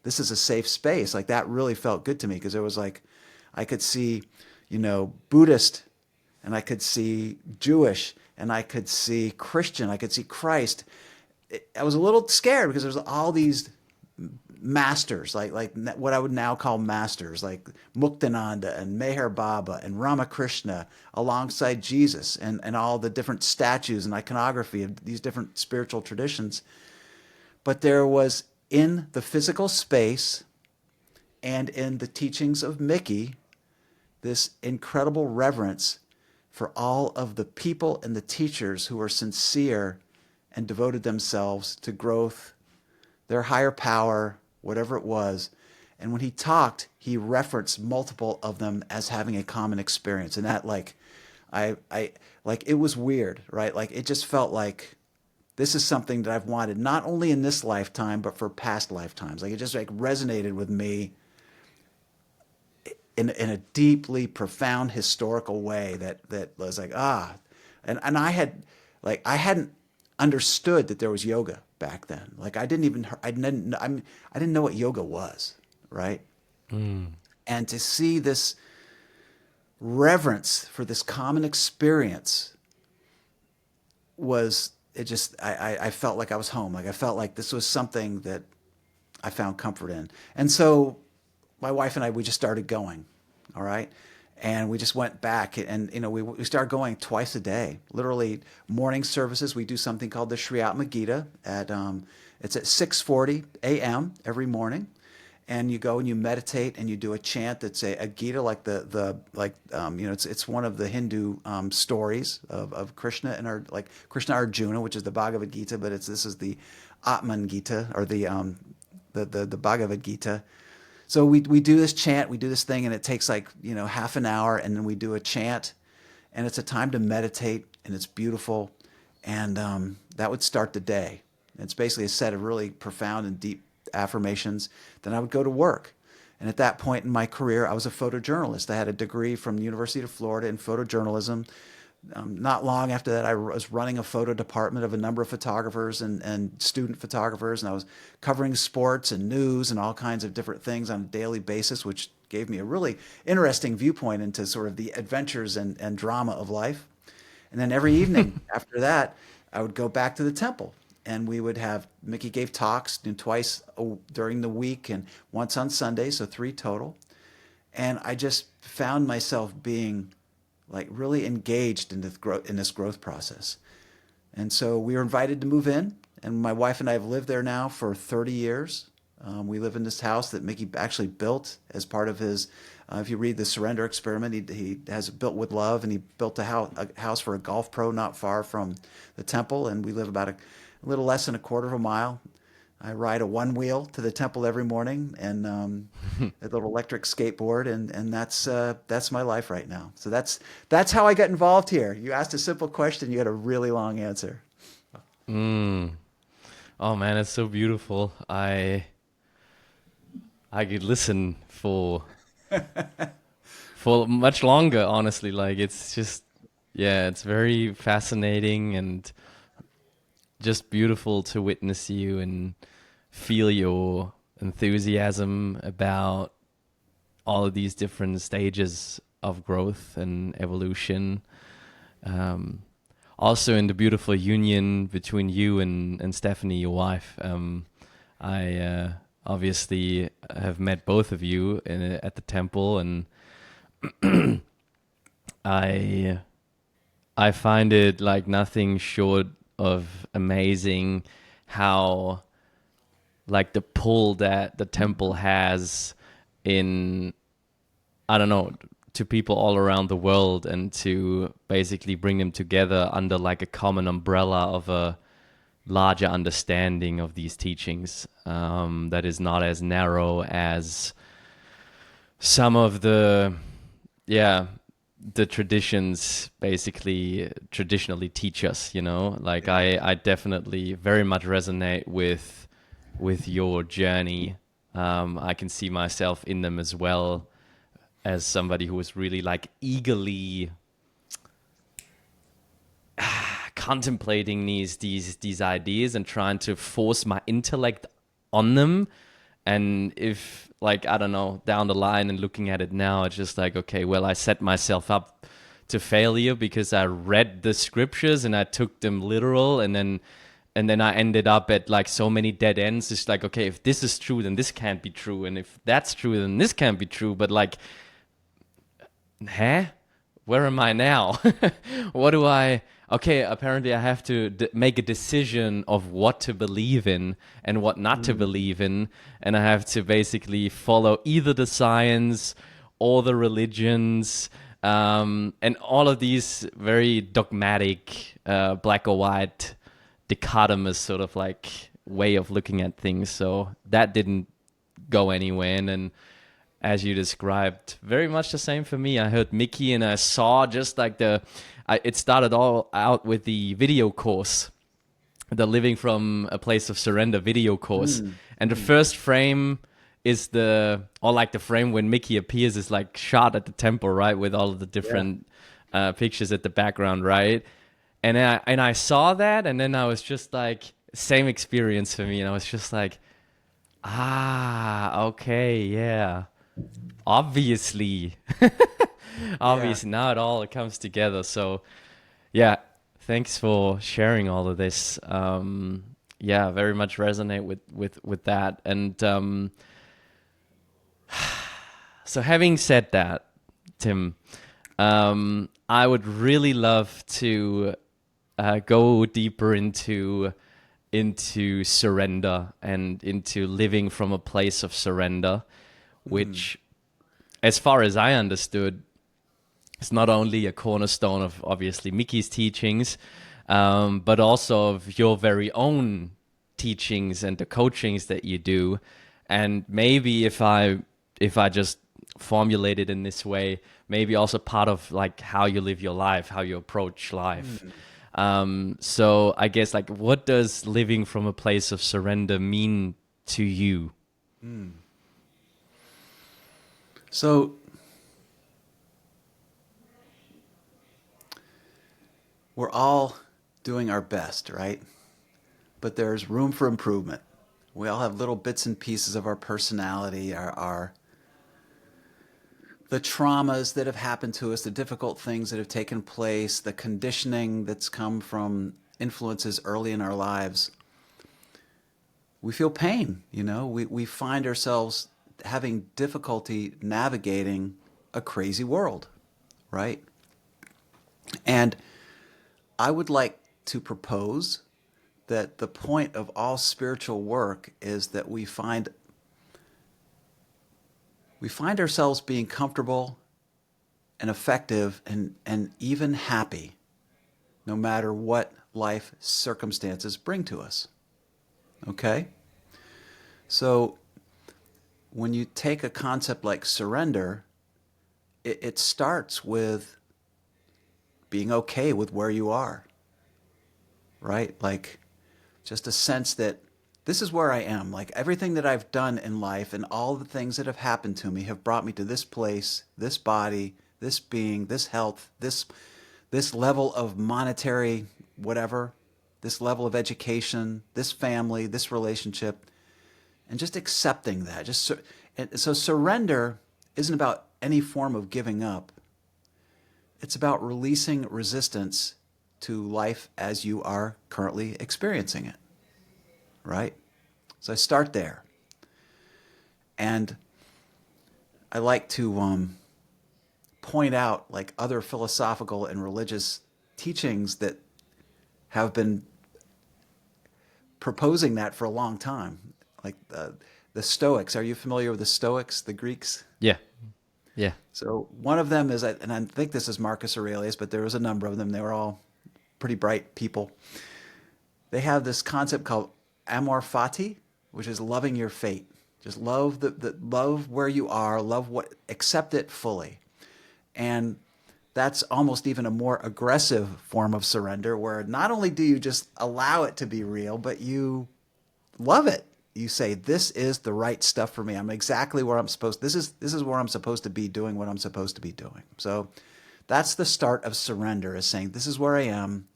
This is a safe space. Like, that really felt good to me, because it was like, I could see, Buddhist, and I could see Jewish, and I could see Christian, I could see Christ. I was a little scared because there's all these masters, like what I would now call masters, like Muktananda and Meher Baba and Ramakrishna, alongside Jesus, and all the different statues and iconography of these different spiritual traditions. But there was, in the physical space and in the teachings of Mickey, this incredible reverence for all of the people and the teachers who were sincere and devoted themselves to growth, their higher power, whatever it was. And when he talked, he referenced multiple of them as having a common experience. And that, like, I like, it was weird, right? Like, it just felt like this is something that I've wanted not only in this lifetime, but for past lifetimes. Like, it just like resonated with me in a deeply profound historical way that was like, and I hadn't understood that there was yoga back then. Like, I didn't know what yoga was, right? And to see this reverence for this common experience was, it just, I felt like I was home. Like, I felt like this was something that I found comfort in. And so my wife and I, we just started going, all right? And we just went back, and we started going twice a day, literally morning services. We do something called the Sri Atma Gita it's at 6:40 a.m. every morning. And you go and you meditate and you do a chant that's a Gita, like it's one of the Hindu stories of Krishna and Krishna Arjuna, which is the Bhagavad Gita, but this is the Atman Gita, or the Bhagavad Gita. So we do this chant, we do this thing, and it takes half an hour, and then we do a chant, and it's a time to meditate, and it's beautiful, and that would start the day. It's basically a set of really profound and deep affirmations. Then I would go to work. And at that point in my career, I was a photojournalist. I had a degree from the University of Florida in photojournalism. Not long after that, I was running a photo department of a number of photographers and student photographers, and I was covering sports and news and all kinds of different things on a daily basis, which gave me a really interesting viewpoint into sort of the adventures and drama of life. And then every evening after that, I would go back to the temple, and we would have, Mickey gave talks twice during the week and once on Sunday, so 3 total. And I just found myself being like really engaged in this growth process. And so we were invited to move in, and my wife and I have lived there now for 30 years. We live in this house that Mickey actually built as part of his, if you read the Surrender Experiment, he has it built with love, and he built a house for a golf pro not far from the temple, and we live about a little less than a quarter of a mile. I ride a one wheel to the temple every morning, and a little electric skateboard, and that's my life right now. So that's how I got involved here. You asked a simple question, you got a really long answer. Oh man, it's so beautiful. I could listen for much longer, honestly. Like, it's just, yeah, it's very fascinating and just beautiful to witness you and feel your enthusiasm about all of these different stages of growth and evolution. Also in the beautiful union between you and Stephanie, your wife. I obviously have met both of you at the temple, and I find it like nothing short of amazing how, like, the pull that the temple has in, I don't know, to people all around the world, and to basically bring them together under like a common umbrella of a larger understanding of these teachings, that is not as narrow as some of the traditions basically traditionally teach us, like I definitely very much resonate with your journey. I can see myself in them as well, as somebody who was really like eagerly contemplating these ideas and trying to force my intellect on them. And if, like, I don't know, down the line and looking at it now, it's just like, okay, well, I set myself up to failure because I read the scriptures and I took them literal, and then I ended up at like so many dead ends. It's like, okay, if this is true, then this can't be true, and if that's true, then this can't be true. But like, huh? Where am I now? What do I? Okay, apparently I have to make a decision of what to believe in and what not to believe in, and I have to basically follow either the science or the religions, and all of these very dogmatic, black or white, dichotomous sort of like way of looking at things. So that didn't go anywhere, and then, as you described, very much the same for me. I heard Mickey and I saw just like it started all out with the video course, the Living from a Place of Surrender video course. And the first frame is the frame when Mickey appears is like shot at the temple, right? With all of the different pictures at the background, right? And I saw that, and then I was just like, same experience for me. And I was just like, okay, yeah. Obviously, now it comes together. So yeah, thanks for sharing all of this. Yeah, very much resonate with that. And so having said that, Tim, I would really love to go deeper into surrender and into living from a place of surrender, which, as far as I understood, is not only a cornerstone of obviously Mickey's teachings, but also of your very own teachings and the coachings that you do. And maybe if I just formulate it in this way, maybe also part of like how you live your life, how you approach life. So I guess, like, what does living from a place of surrender mean to you? So we're all doing our best, right? But there's room for improvement. We all have little bits and pieces of our personality, the traumas that have happened to us, the difficult things that have taken place, the conditioning that's come from influences early in our lives. We feel pain, we find ourselves having difficulty navigating a crazy world, right? And I would like to propose that the point of all spiritual work is that we find ourselves being comfortable and effective and even happy, no matter what life circumstances bring to us. Okay? So when you take a concept like surrender, it starts with being okay with where you are, right? Like, just a sense that this is where I am. Like, everything that I've done in life and all the things that have happened to me have brought me to this place, this body, this being, this health, this level of monetary whatever, this level of education, this family, this relationship, and just accepting that. So surrender isn't about any form of giving up. It's about releasing resistance to life as you are currently experiencing it, right? So I start there. And I like to point out like other philosophical and religious teachings that have been proposing that for a long time. Like the Stoics. Are you familiar with the Stoics, the Greeks? Yeah. Yeah. So one of them is, and I think this is Marcus Aurelius, but there was a number of them. They were all pretty bright people. They have this concept called amor fati, which is loving your fate. Just love love where you are, accept it fully. And that's almost even a more aggressive form of surrender, where not only do you just allow it to be real, but you love it. You say, this is the right stuff for me. I'm exactly where I'm supposed. This is where I'm supposed to be, doing what I'm supposed to be doing. So that's the start of surrender, is saying, this is where I am.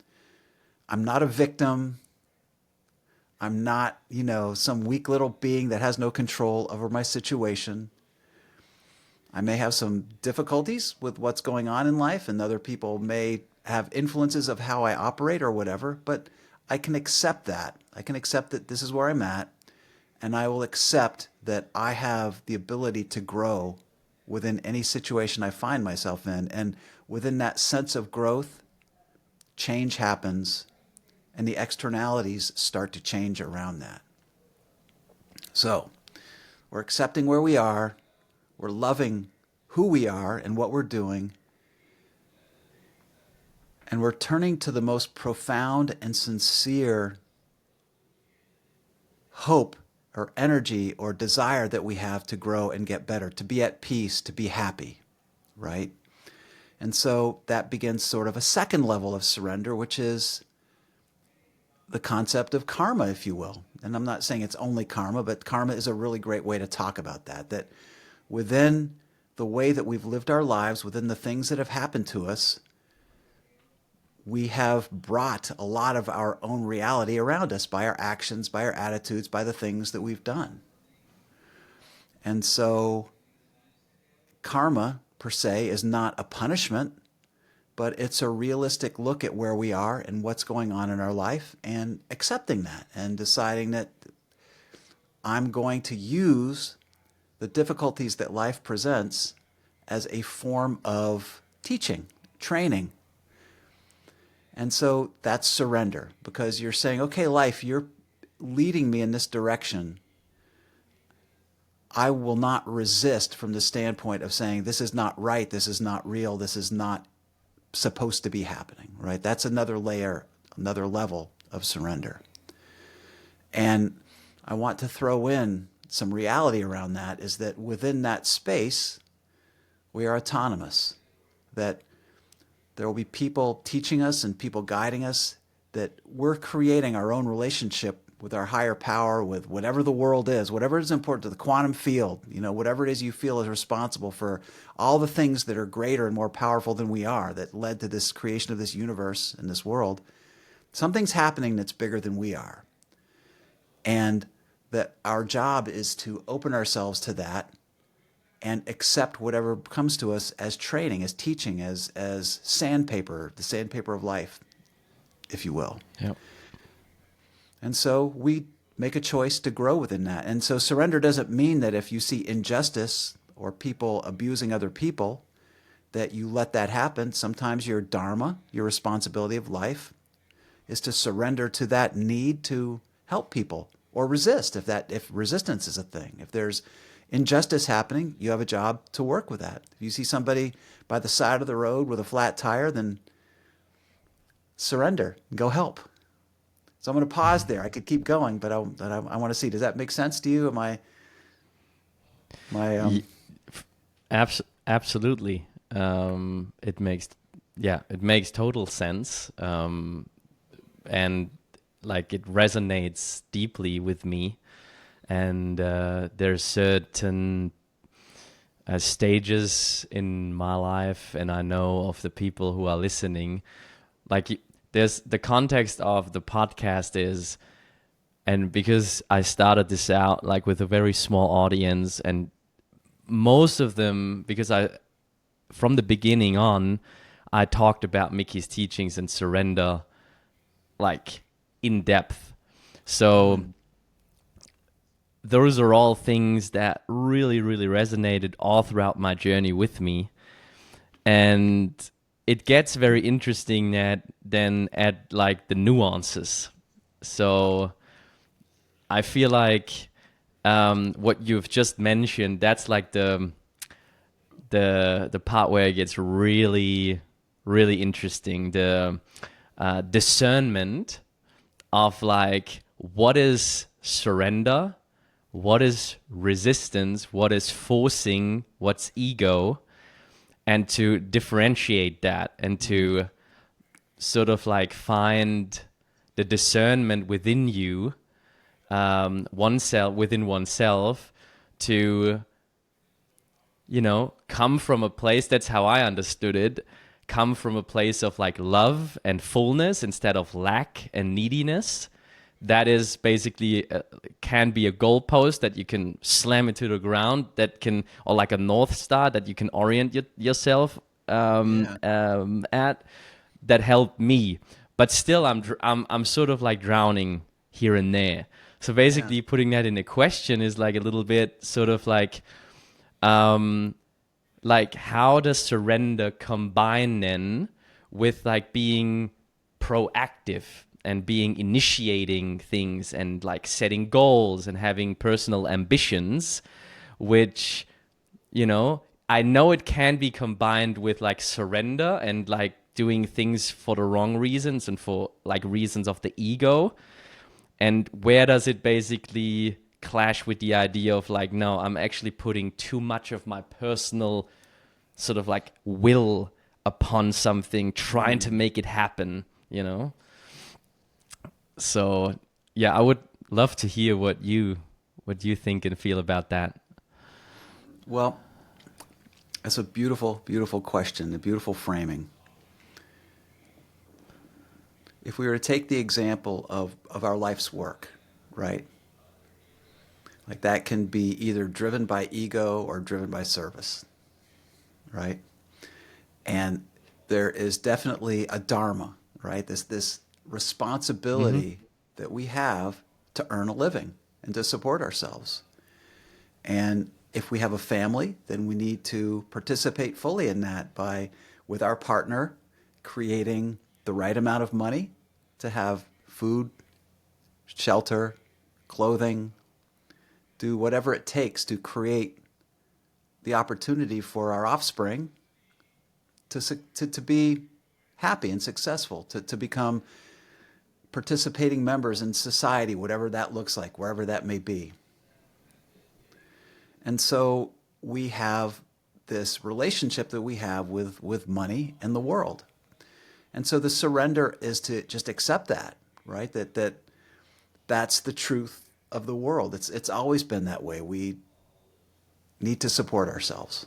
I'm not a victim. I'm not, some weak little being that has no control over my situation. I may have some difficulties with what's going on in life, and other people may have influences of how I operate or whatever, but I can accept that. I can accept that this is where I'm at, and I will accept that I have the ability to grow within any situation I find myself in. And within that sense of growth, change happens, and the externalities start to change around that. So, we're accepting where we are, we're loving who we are and what we're doing, and we're turning to the most profound and sincere hope or energy or desire that we have to grow and get better, to be at peace, to be happy, right? And so that begins sort of a second level of surrender, which is the concept of karma, if you will. And I'm not saying it's only karma, but karma is a really great way to talk about that. That within the way that we've lived our lives, within the things that have happened to us, we have brought a lot of our own reality around us by our actions, by our attitudes, by the things that we've done. And so karma, per se, is not a punishment, but it's a realistic look at where we are and what's going on in our life, and accepting that and deciding that I'm going to use the difficulties that life presents as a form of teaching, training. And so that's surrender, because you're saying, okay, life, you're leading me in this direction. I will not resist from the standpoint of saying, this is not right, this is not real, this is not supposed to be happening, right? That's another layer, another level of surrender. And I want to throw in some reality around that, is that within that space, we are autonomous, that there will be people teaching us and people guiding us, that we're creating our own relationship with our higher power, with whatever the world is, whatever is important to the quantum field, whatever it is you feel is responsible for all the things that are greater and more powerful than we are, that led to this creation of this universe and this world. Something's happening that's bigger than we are. And that our job is to open ourselves to that and accept whatever comes to us as training, as teaching, as sandpaper, the sandpaper of life, if you will. Yep. And so we make a choice to grow within that. And so surrender doesn't mean that if you see injustice or people abusing other people, that you let that happen. Sometimes your dharma, your responsibility of life, is to surrender to that need to help people or resist, if resistance is a thing. If there's injustice happening, you have a job to work with that. If you see somebody by the side of the road with a flat tire, then surrender and go help. So I'm going to pause there. I could keep going, but I want to see. Does that make sense to you? Absolutely. It makes total sense. And like it resonates deeply with me. And there's certain stages in my life, and I know of the people who are listening, like there's the context of the podcast is, and because I started this out like with a very small audience, and most of them, because from the beginning on, I talked about Mickey's teachings and surrender like in depth. So those are all things that really, really resonated all throughout my journey with me. And it gets very interesting then at like the nuances. So I feel like what you've just mentioned, that's like the part where it gets really, really interesting. The discernment of like what is surrender, what is resistance, what is forcing, what's ego, and to differentiate that and to sort of like find the discernment within you, within oneself, to, come from a place, that's how I understood it, come from a place of like love and fullness instead of lack and neediness. that is basically can be a goalpost that you can slam into the ground, that can, or like a north star that you can orient yourself Yeah. at, that helped me. But still, I'm sort of like drowning here and there. So Yeah. basically, putting that in a question is like a little bit sort of um, like how does surrender combine then with like being proactive and being initiating things and like setting goals and having personal ambitions, which, I know it can be combined with like surrender and like doing things for the wrong reasons and for like reasons of the ego. And where does it basically clash with the idea of like, no, I'm actually putting too much of my personal sort of like will upon something, trying to Mm. make it happen? So yeah, I would love to hear what you think and feel about that. Well, that's a beautiful, beautiful question, a beautiful framing. If we were to take the example of our life's work, right? Like that can be either driven by ego or driven by service, right? And there is definitely a dharma, right? This Mm-hmm. responsibility that we have to earn a living and to support ourselves. And if we have a family, then we need to participate fully in that by, with our partner, creating the right amount of money to have food, shelter, clothing, do whatever it takes to create the opportunity for our offspring to be happy and successful, to become participating members in society, whatever that looks like, wherever that may be. And so we have this relationship that we have with money and the world. And so the surrender is to just accept that, right? That's the truth of the world. It's always been that way. We need to support ourselves.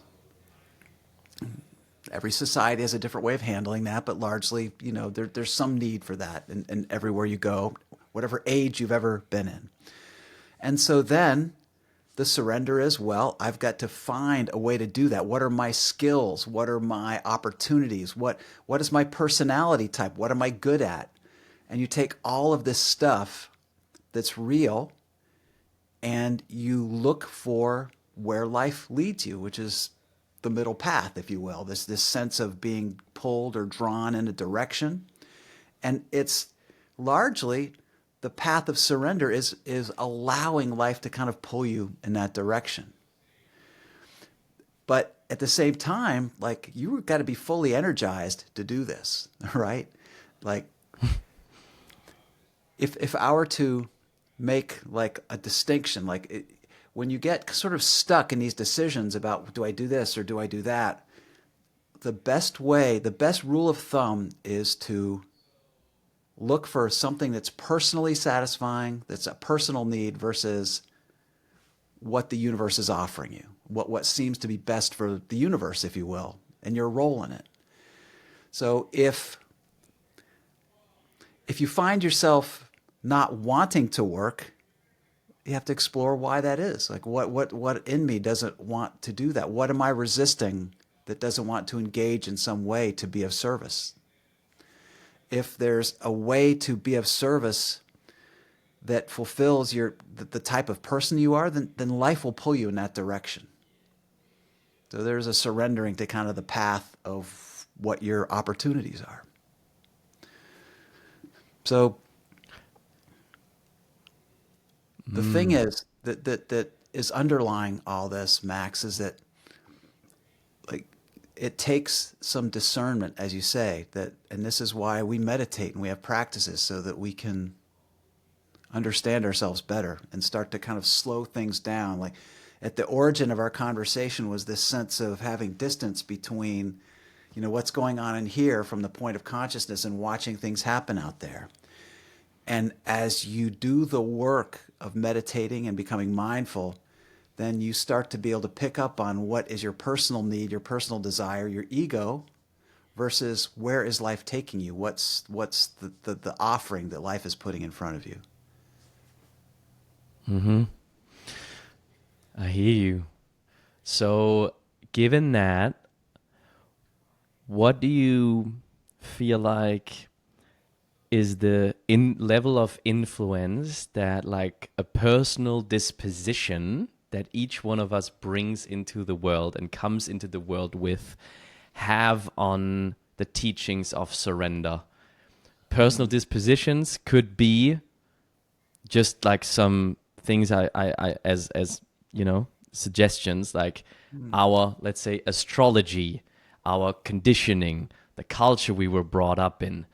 Every society has a different way of handling that, but largely, there's some need for that and everywhere you go, whatever age you've ever been in. And so then the surrender is, well, I've got to find a way to do that. What are my skills? What are my opportunities? What is my personality type? What am I good at? And you take all of this stuff that's real and you look for where life leads you, which is the middle path, if you will, this sense of being pulled or drawn in a direction. And it's largely the path of surrender is allowing life to kind of pull you in that direction. But at the same time, like you got to be fully energized to do this, right? Like if I were to make like a distinction, when you get sort of stuck in these decisions about do I do this or do I do that, the best way, the best rule of thumb is to look for something that's personally satisfying, that's a personal need versus what the universe is offering you, what seems to be best for the universe, if you will, and your role in it. So if you find yourself not wanting to work, you have to explore why that is. Like what in me doesn't want to do that? What am I resisting that doesn't want to engage in some way to be of service? If there's a way to be of service that fulfills the type of person you are, then life will pull you in that direction. So there's a surrendering to kind of the path of what your opportunities are. So the thing is that is underlying all this, Max, is that like it takes some discernment, as you say, and this is why we meditate and we have practices so that we can understand ourselves better and start to kind of slow things down. Like at the origin of our conversation was this sense of having distance between, what's going on in here from the point of consciousness and watching things happen out there. And as you do the work of meditating and becoming mindful, then you start to be able to pick up on what is your personal need, your personal desire, your ego, versus where is life taking you? What's the offering that life is putting in front of you? Mm-hmm. I hear you. So, given that, what do you feel like is the level of influence that like a personal disposition that each one of us brings into the world and comes into the world with have on the teachings of surrender? Personal dispositions could be just like some things I as you know, suggestions like our, let's say, astrology, our conditioning, the culture we were brought up in,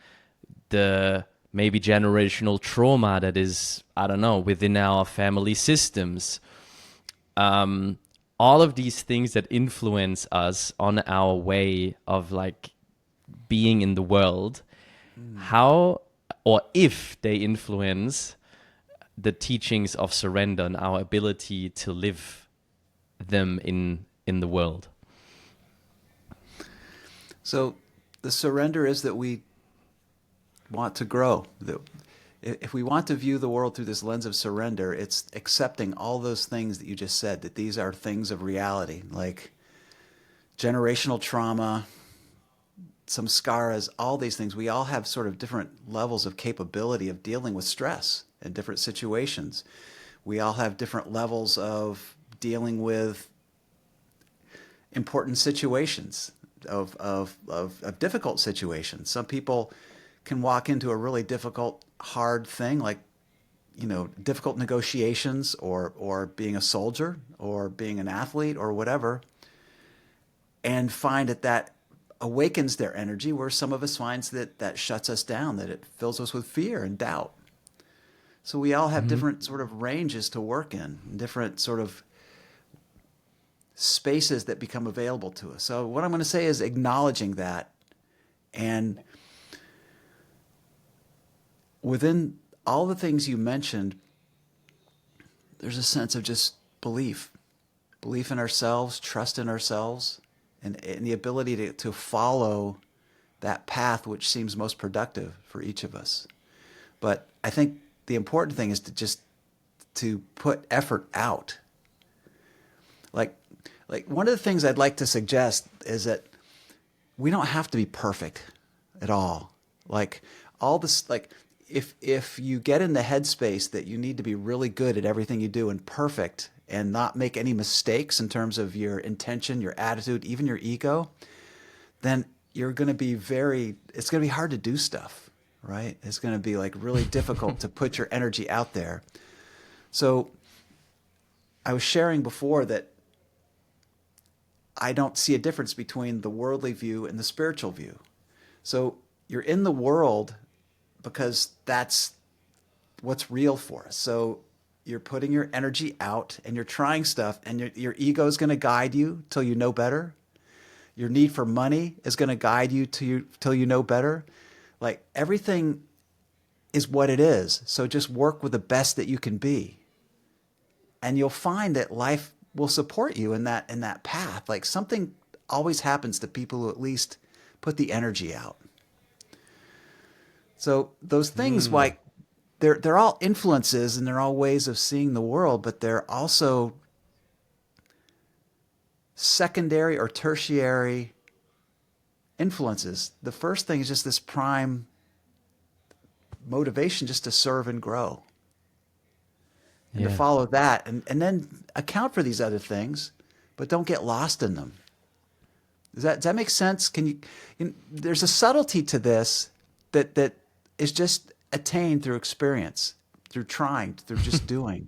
the maybe generational trauma that is, I don't know, within our family systems. All of these things that influence us on our way of like being in the world, how or if they influence the teachings of surrender and our ability to live them in the world. So the surrender is that we want to grow. If we want to view the world through this lens of surrender, it's accepting all those things that you just said, that these are things of reality, like generational trauma, some scaras, all these things. We all have sort of different levels of capability of dealing with stress in different situations. We all have different levels of dealing with important situations, of difficult situations. Some people can walk into a really difficult, hard thing, like, you know, difficult negotiations, or being a soldier or being an athlete or whatever, and find that awakens their energy, where some of us finds that shuts us down, that it fills us with fear and doubt. So we all have different sort of ranges to work in, different sort of spaces that become available to us. So what I'm going to say is acknowledging that, and within all the things you mentioned, there's a sense of just belief in ourselves, trust in ourselves, and the ability to follow that path which seems most productive for each of us. But I think the important thing is to put effort out. Like one of the things I'd like to suggest is that we don't have to be perfect at all. Like all this, like if you get in the headspace that you need to be really good at everything you do and perfect and not make any mistakes in terms of your intention, your attitude, even your ego, then you're going to be it's going to be hard to do stuff, right? It's going to be like really difficult to put your energy out there. So I was sharing before that I don't see a difference between the worldly view and the spiritual view. So you're in the world because that's what's real for us. So you're putting your energy out and you're trying stuff, and your ego is going to guide you till you know better. Your need for money is going to guide you till you know better. Like everything is what it is. So just work with the best that you can be. And you'll find that life will support you in that path. Like something always happens to people who at least put the energy out. So those things, like they're all influences and they're all ways of seeing the world, but they're also secondary or tertiary influences. The first thing is just this prime motivation just to serve and grow. And to follow that, and then account for these other things, but don't get lost in them. Does that make sense? There's a subtlety to this that is just attained through experience, through trying, through just doing.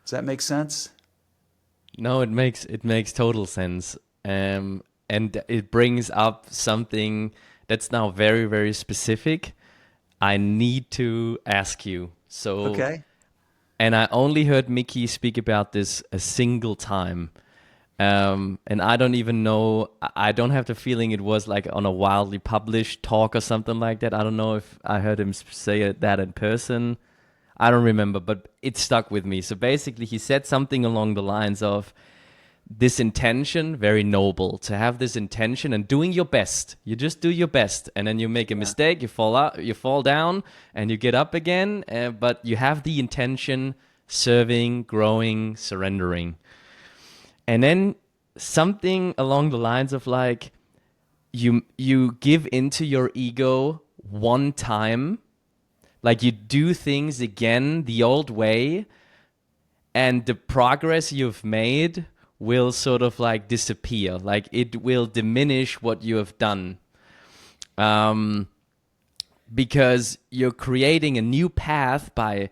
Does that make sense? No, it makes total sense. And it brings up something that's now very, very specific. I need to ask you. So, Okay. and I only heard Mickey speak about this a single time. And I don't even know, I don't have the feeling it was like on a wildly published talk or something like that. I don't know if I heard him say that in person. I don't remember, but it stuck with me. So basically, he said something along the lines of this intention, very noble, to have this intention and doing your best. You just do your best, and then you make a mistake, you fall out, you fall down, and you get up again. But you have the intention serving, growing, surrendering. And then something along the lines of like you give into your ego one time, like you do things again the old way, and the progress you've made will sort of like disappear. Like it will diminish what you have done. Um, because you're creating a new path by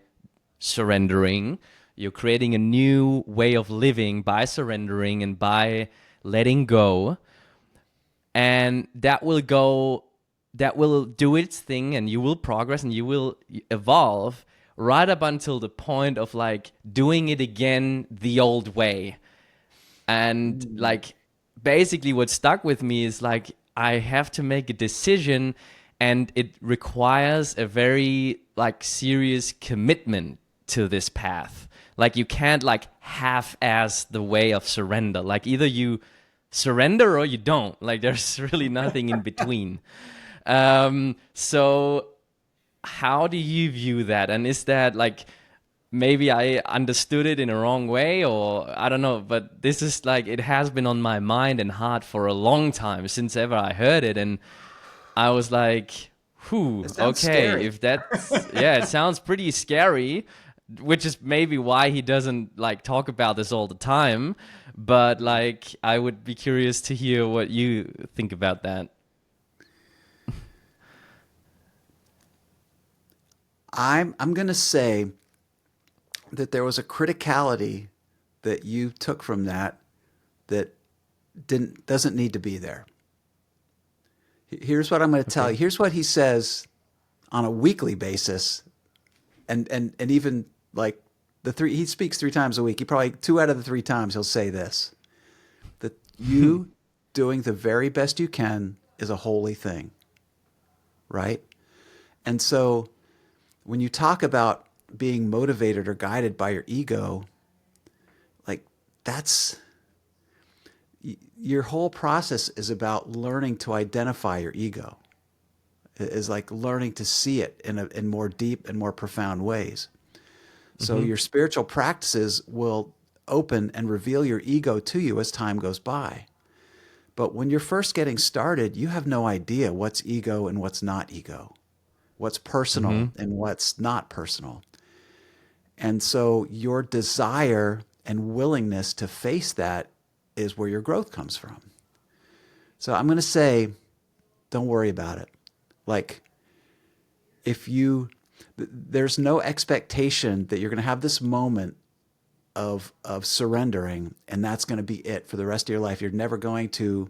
surrendering. You're creating a new way of living by surrendering and by letting go. And that will do its thing, and you will progress and you will evolve right up until the point of like doing it again the old way. And like basically what stuck with me is like I have to make a decision, and it requires a very like serious commitment to this path. Like you can't like half-ass the way of surrender. Like either you surrender or you don't. Like there's really nothing in between. So how do you view that? And is that like maybe I understood it in a wrong way, or I don't know, but this is like it has been on my mind and heart for a long time since ever I heard it. And I was like, whew, It sounds okay, scary. if that's, yeah, it sounds pretty scary, which is maybe why he doesn't like talk about this all the time. But like, I would be curious to hear what you think about that. I'm going to say that there was a criticality that you took from that that didn't doesn't need to be there. Here's what I'm going to tell Okay. you. Here's what he says on a weekly basis, and even like the three he speaks 3 times a week. He probably 2 out of the 3 times he'll say this, that you doing the very best you can is a holy thing, right? And so when you talk about being motivated or guided by your ego, like that's your whole process is about learning to identify your ego. It is like learning to see it in more deep and more profound ways. So Mm-hmm. your spiritual practices will open and reveal your ego to you as time goes by. But when you're first getting started, you have no idea what's ego and what's not ego, what's Mm-hmm. personal and what's not personal. And so your desire and willingness to face that is where your growth comes from. So I'm going to say, don't worry about it. Like, if you, there's no expectation that you're going to have this moment of surrendering and that's going to be it for the rest of your life. You're never going to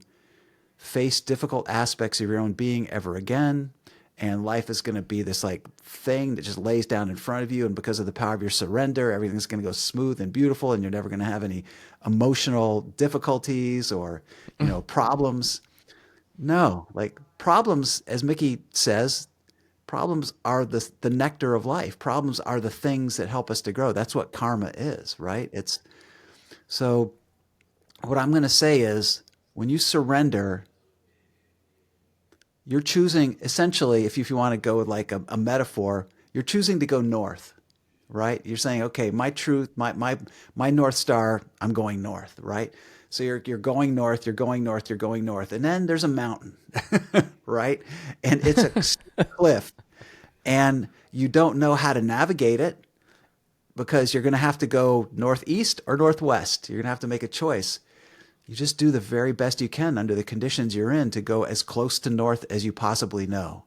face difficult aspects of your own being ever again. And life is going to be this like thing that just lays down in front of you. And because of the power of your surrender, everything's going to go smooth and beautiful. And you're never going to have any emotional difficulties or, problems. No, like problems, as Mickey says, problems are the nectar of life. Problems are the things that help us to grow. That's what karma is, right? It's so what I'm going to say is when you surrender, you're choosing essentially, if you want to go with like a metaphor, you're choosing to go north, right? You're saying, okay, my truth, my North Star, I'm going north, right? So you're going north, you're going north, you're going north. And then there's a mountain, right? And it's a steep cliff. And you don't know how to navigate it because you're going to have to go northeast or northwest. You're going to have to make a choice. You just do the very best you can under the conditions you're in to go as close to north as you possibly know.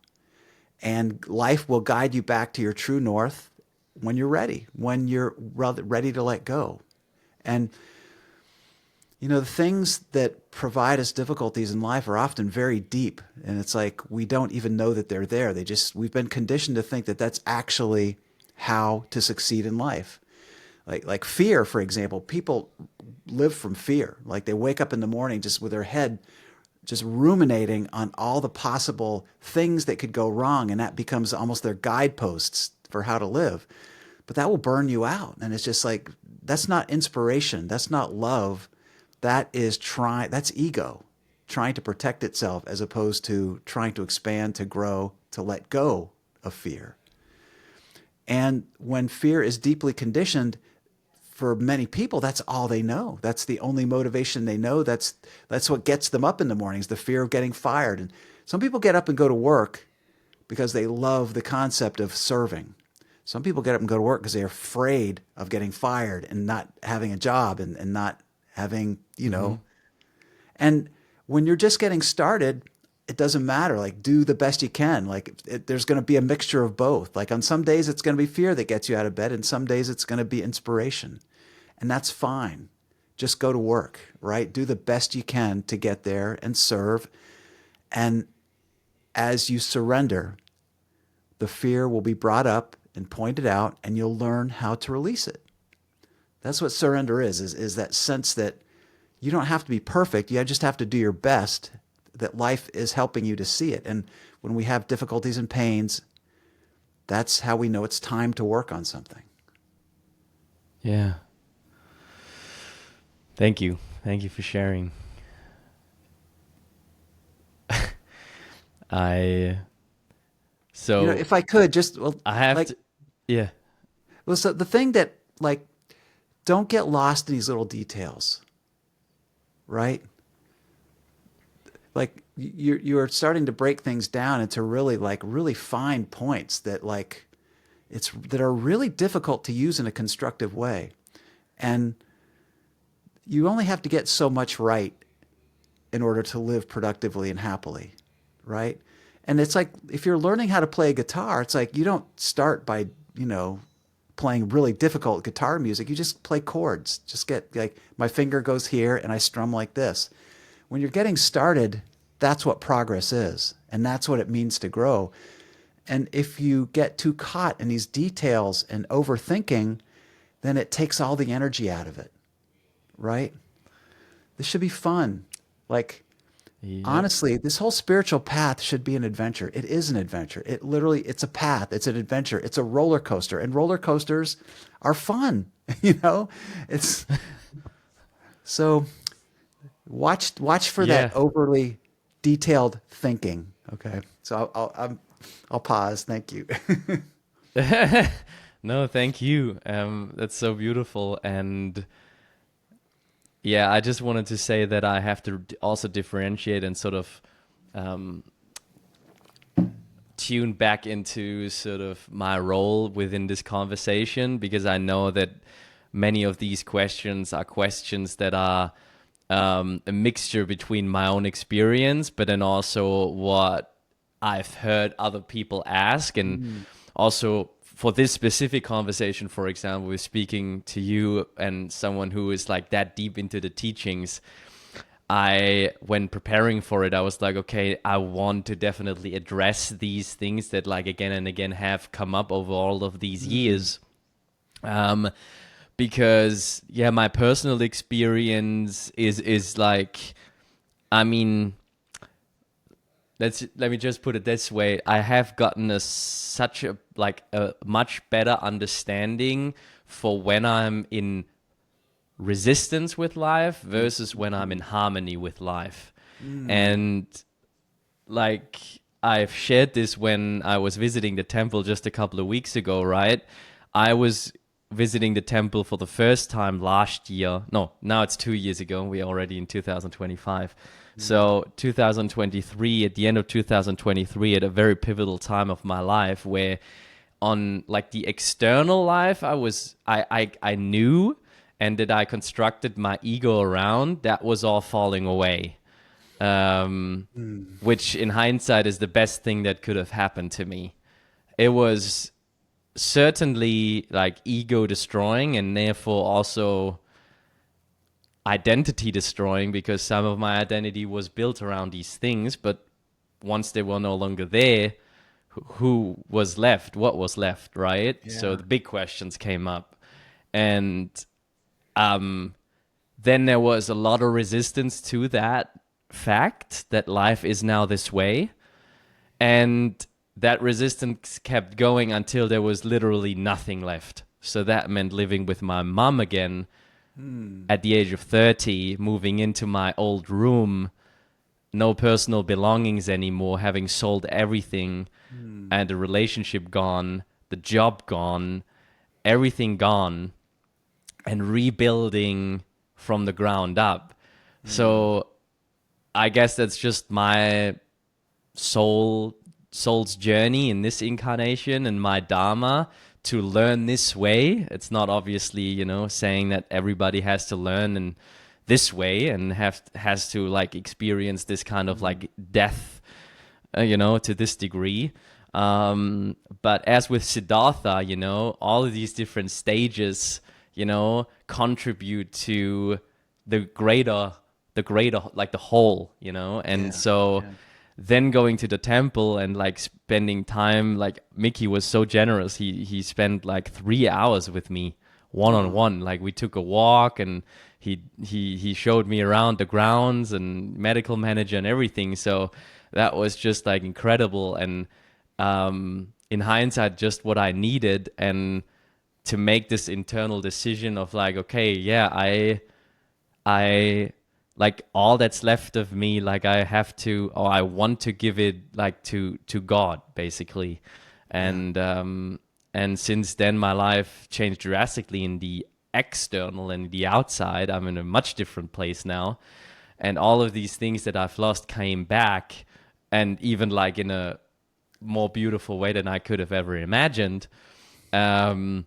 And life will guide you back to your true north when you're ready, when you're ready to let go. And, the things that provide us difficulties in life are often very deep. And it's like we don't even know that they're there. We've been conditioned to think that that's actually how to succeed in life. Like fear, for example, people live from fear. Like they wake up in the morning just with their head just ruminating on all the possible things that could go wrong, and that becomes almost their guideposts for how to live. But that will burn you out, and it's just like that's not inspiration, that's not love, that's ego trying to protect itself as opposed to trying to expand, to grow, to let go of fear. And when fear is deeply conditioned, for many people, that's all they know. That's the only motivation they know. That's what gets them up in the mornings, the fear of getting fired. And some people get up and go to work because they love the concept of serving. Some people get up and go to work because they're afraid of getting fired and not having a job and not having, and when you're just getting started, it doesn't matter. Like, do the best you can. Like, there's going to be a mixture of both. Like, on some days, it's going to be fear that gets you out of bed, and some days it's going to be inspiration. And that's fine. Just go to work, right? Do the best you can to get there and serve. And as you surrender, the fear will be brought up and pointed out, and you'll learn how to release it. That's what surrender is that sense that you don't have to be perfect. You just have to do your best, that life is helping you to see it. And when we have difficulties and pains, that's how we know it's time to work on something. Yeah. Thank you. Thank you for sharing. If I could just, I have to, yeah. Well, so the thing that, like, don't get lost in these little details, right? Like, you're starting to break things down into really fine points that that are really difficult to use in a constructive way. And you only have to get so much right in order to live productively and happily, right? And it's like, if you're learning how to play a guitar, it's like you don't start by, playing really difficult guitar music. You just play chords. Just get, like, my finger goes here and I strum like this. When you're getting started, that's what progress is. And that's what it means to grow. And if you get too caught in these details and overthinking, then it takes all the energy out of it, right? This should be fun. Like, honestly, this whole spiritual path should be an adventure. It is an adventure. It's a path. It's an adventure. It's a roller coaster. And roller coasters are fun, It's so watch for that overly detailed thinking. Okay. So I'll pause. Thank you. No, thank you. That's so beautiful. And yeah, I just wanted to say that I have to also differentiate and sort of tune back into sort of my role within this conversation, because I know that many of these questions are questions that are a mixture between my own experience, but then also what I've heard other people ask. And also for this specific conversation, for example, with speaking to you and someone who is like that deep into the teachings, when preparing for it, I was like, okay, I want to definitely address these things that like again and again have come up over all of these years. Because my personal experience is like, I mean, let me just put it this way. I have gotten such a much better understanding for when I'm in resistance with life versus when I'm in harmony with life. And like, I've shared this when I was visiting the temple just a couple of weeks ago, right? I was visiting the temple for the first time last year. No, now it's 2 years ago. We're already in 2025. So 2023, at the end of 2023, at a very pivotal time of my life, where on like the external life, I knew, and that I constructed my ego around, that was all falling away. Which in hindsight is the best thing that could have happened to me. It was certainly like ego destroying, and therefore also identity destroying, because some of my identity was built around these things. But once they were no longer there, who was left? What was left, right? Yeah. So the big questions came up. And then there was a lot of resistance to that fact that life is now this way. And that resistance kept going until there was literally nothing left. So that meant living with my mom again at the age of 30, moving into my old room, no personal belongings anymore, having sold everything, and the relationship gone, the job gone, everything gone. and rebuilding from the ground up. So I guess that's just my soul's journey in this incarnation and my dharma to learn this way. It's not obviously, saying that everybody has to learn in this way and has to like experience this kind of like death, to this degree. But as with Siddhartha, all of these different stages, contribute to the greater, like the whole, and so then going to the temple and like spending time, like Mickey was so generous. He spent like 3 hours with me one-on-one. Like we took a walk and he showed me around the grounds and medical manager and everything. So that was just like incredible. And in hindsight, just what I needed, and to make this internal decision of like, okay, yeah, I like all that's left of me, like I have to, or I want to give it like to God basically. And since then my life changed drastically in the external and the outside. I'm in a much different place now, and all of these things that I've lost came back, and even like in a more beautiful way than I could have ever imagined. And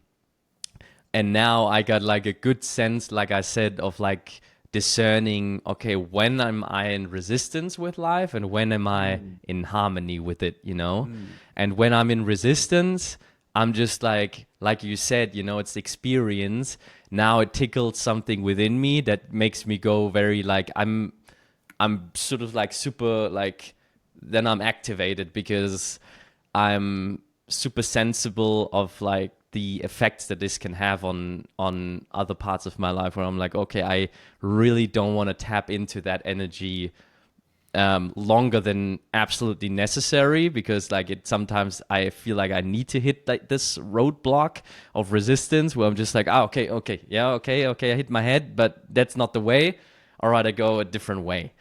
now I got like a good sense, like I said, of like discerning, okay, when am I in resistance with life and when am I in harmony with it, And when I'm in resistance, I'm just like you said, it's experience. Now it tickled something within me that makes me go very like, I'm sort of like super like, then I'm activated because I'm super sensible of like the effects that this can have on other parts of my life, where I'm like, okay, I really don't want to tap into that energy longer than absolutely necessary, because like it sometimes I feel like I need to hit like this roadblock of resistance where I'm just like, okay, I hit my head, but that's not the way. All right, I go a different way.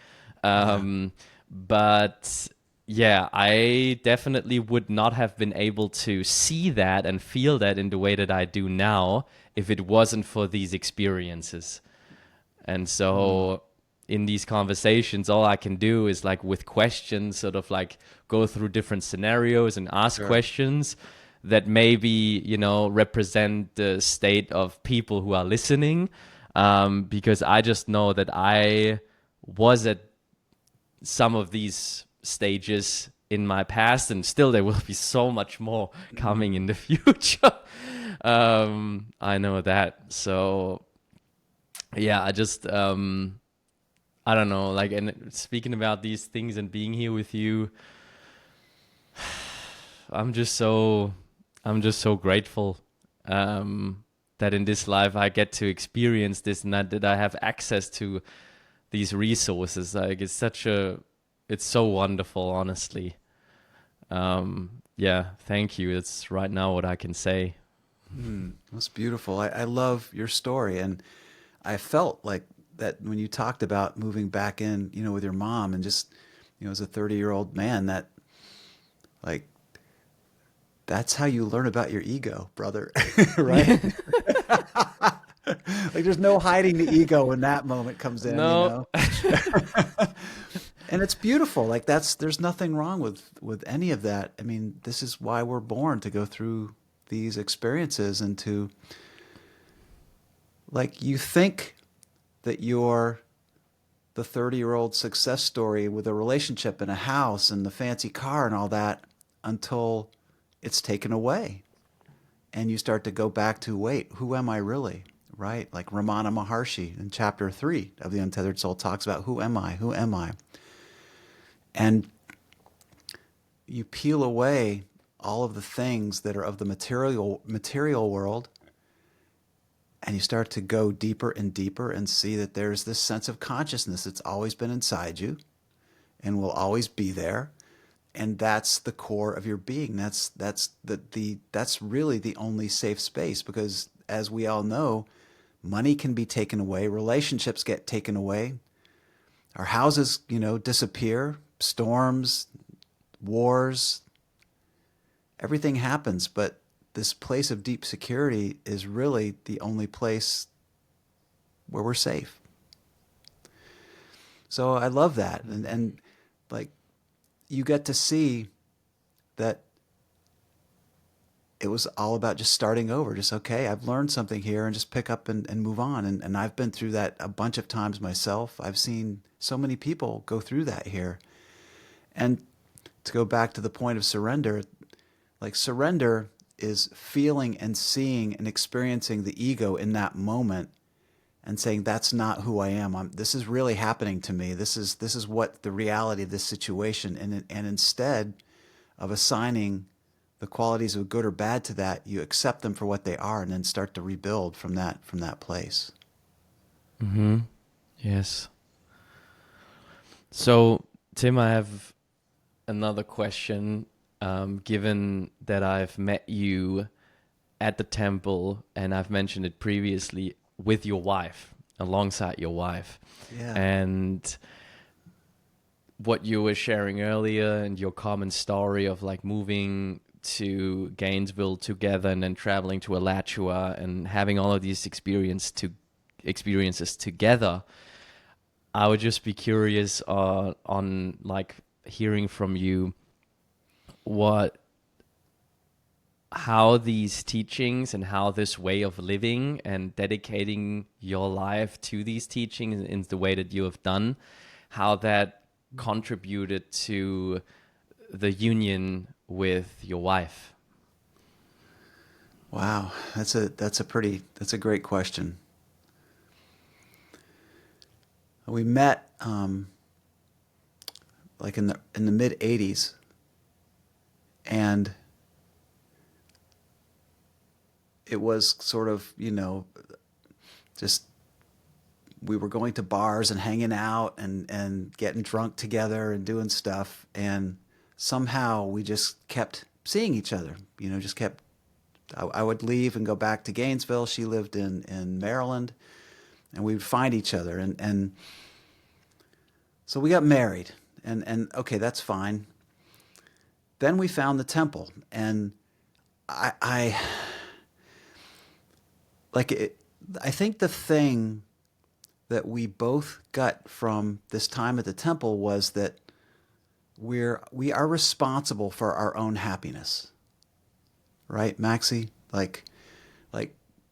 But yeah, I definitely would not have been able to see that and feel that in the way that I do now if it wasn't for these experiences. And so in these conversations, all I can do is like with questions, sort of like go through different scenarios and ask questions that maybe, represent the state of people who are listening. Because I just know that I was at some of these stages in my past, and still there will be so much more coming in the future. I know that. So yeah, I just I don't know, like, and speaking about these things and being here with you, I'm just so grateful that in this life I get to experience this, and that I have access to these resources. Like it's so wonderful, honestly. Yeah, thank you. That's right now what I can say. That's beautiful. I love your story. And I felt like that when you talked about moving back in, with your mom, and just, as a 30-year-old man, that like, that's how you learn about your ego, brother. Right? Like there's no hiding the ego when that moment comes in. No. And it's beautiful. Like there's nothing wrong with any of that. I mean, this is why we're born, to go through these experiences, and to, like, you think that you're the 30-year-old success story with a relationship and a house and the fancy car and all that, until it's taken away. And you start to go back to, wait, who am I really? Right? Like Ramana Maharshi in chapter 3 of The Untethered Soul talks about, who am I? Who am I? And you peel away all of the things that are of the material world, and you start to go deeper and deeper and see that there's this sense of consciousness that's always been inside you and will always be there. And that's the core of your being. That's really the only safe space, because as we all know, money can be taken away, relationships get taken away, our houses, disappear, storms, wars, everything happens. But this place of deep security is really the only place where we're safe. So I love that. And like you get to see that it was all about just starting over. Just, okay, I've learned something here and just pick up and move on. And I've been through that a bunch of times myself. I've seen so many people go through that here. And to go back to the point of surrender, like surrender is feeling and seeing and experiencing the ego in that moment and saying, that's not who I am. This is really happening to me. This is what the reality of this situation. And instead of assigning the qualities of good or bad to that, you accept them for what they are and then start to rebuild from that place. Mm-hmm. Yes. So, Tim, I have another question. Given that I've met you at the temple and I've mentioned it previously with your wife, alongside your wife, Yeah. and what you were sharing earlier and your common story of like moving to Gainesville together and then traveling to Alachua and having all of these experiences together. I would just be curious on like hearing from you what how these teachings and how this way of living and dedicating your life to these teachings in the way that you have done, how that contributed to the union with your wife. Wow. That's a great question. We met like in the mid '80s, and it was sort of, just we were going to bars and hanging out and getting drunk together and doing stuff, and somehow we just kept seeing each other. Just kept. I would leave and go back to Gainesville. She lived in Maryland, and we would find each other, and so we got married, and okay, that's fine. Then we found the temple, and I like it. I think the thing that we both got from this time at the temple was that we are responsible for our own happiness, right, Maxie? Like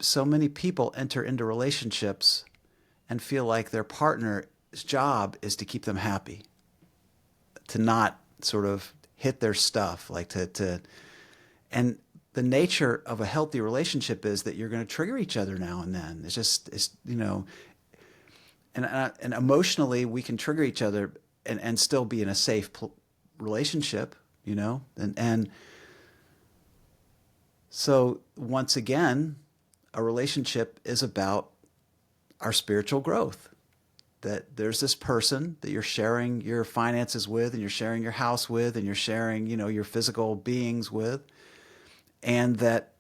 so many people enter into relationships and feel like their partner's job is to keep them happy, to not sort of hit their stuff, like to and the nature of a healthy relationship is that you're going to trigger each other now and then. And emotionally we can trigger each other and still be in a safe relationship, and so once again, a relationship is about our spiritual growth. That there's this person that you're sharing your finances with, and you're sharing your house with, and you're sharing, your physical beings with, and that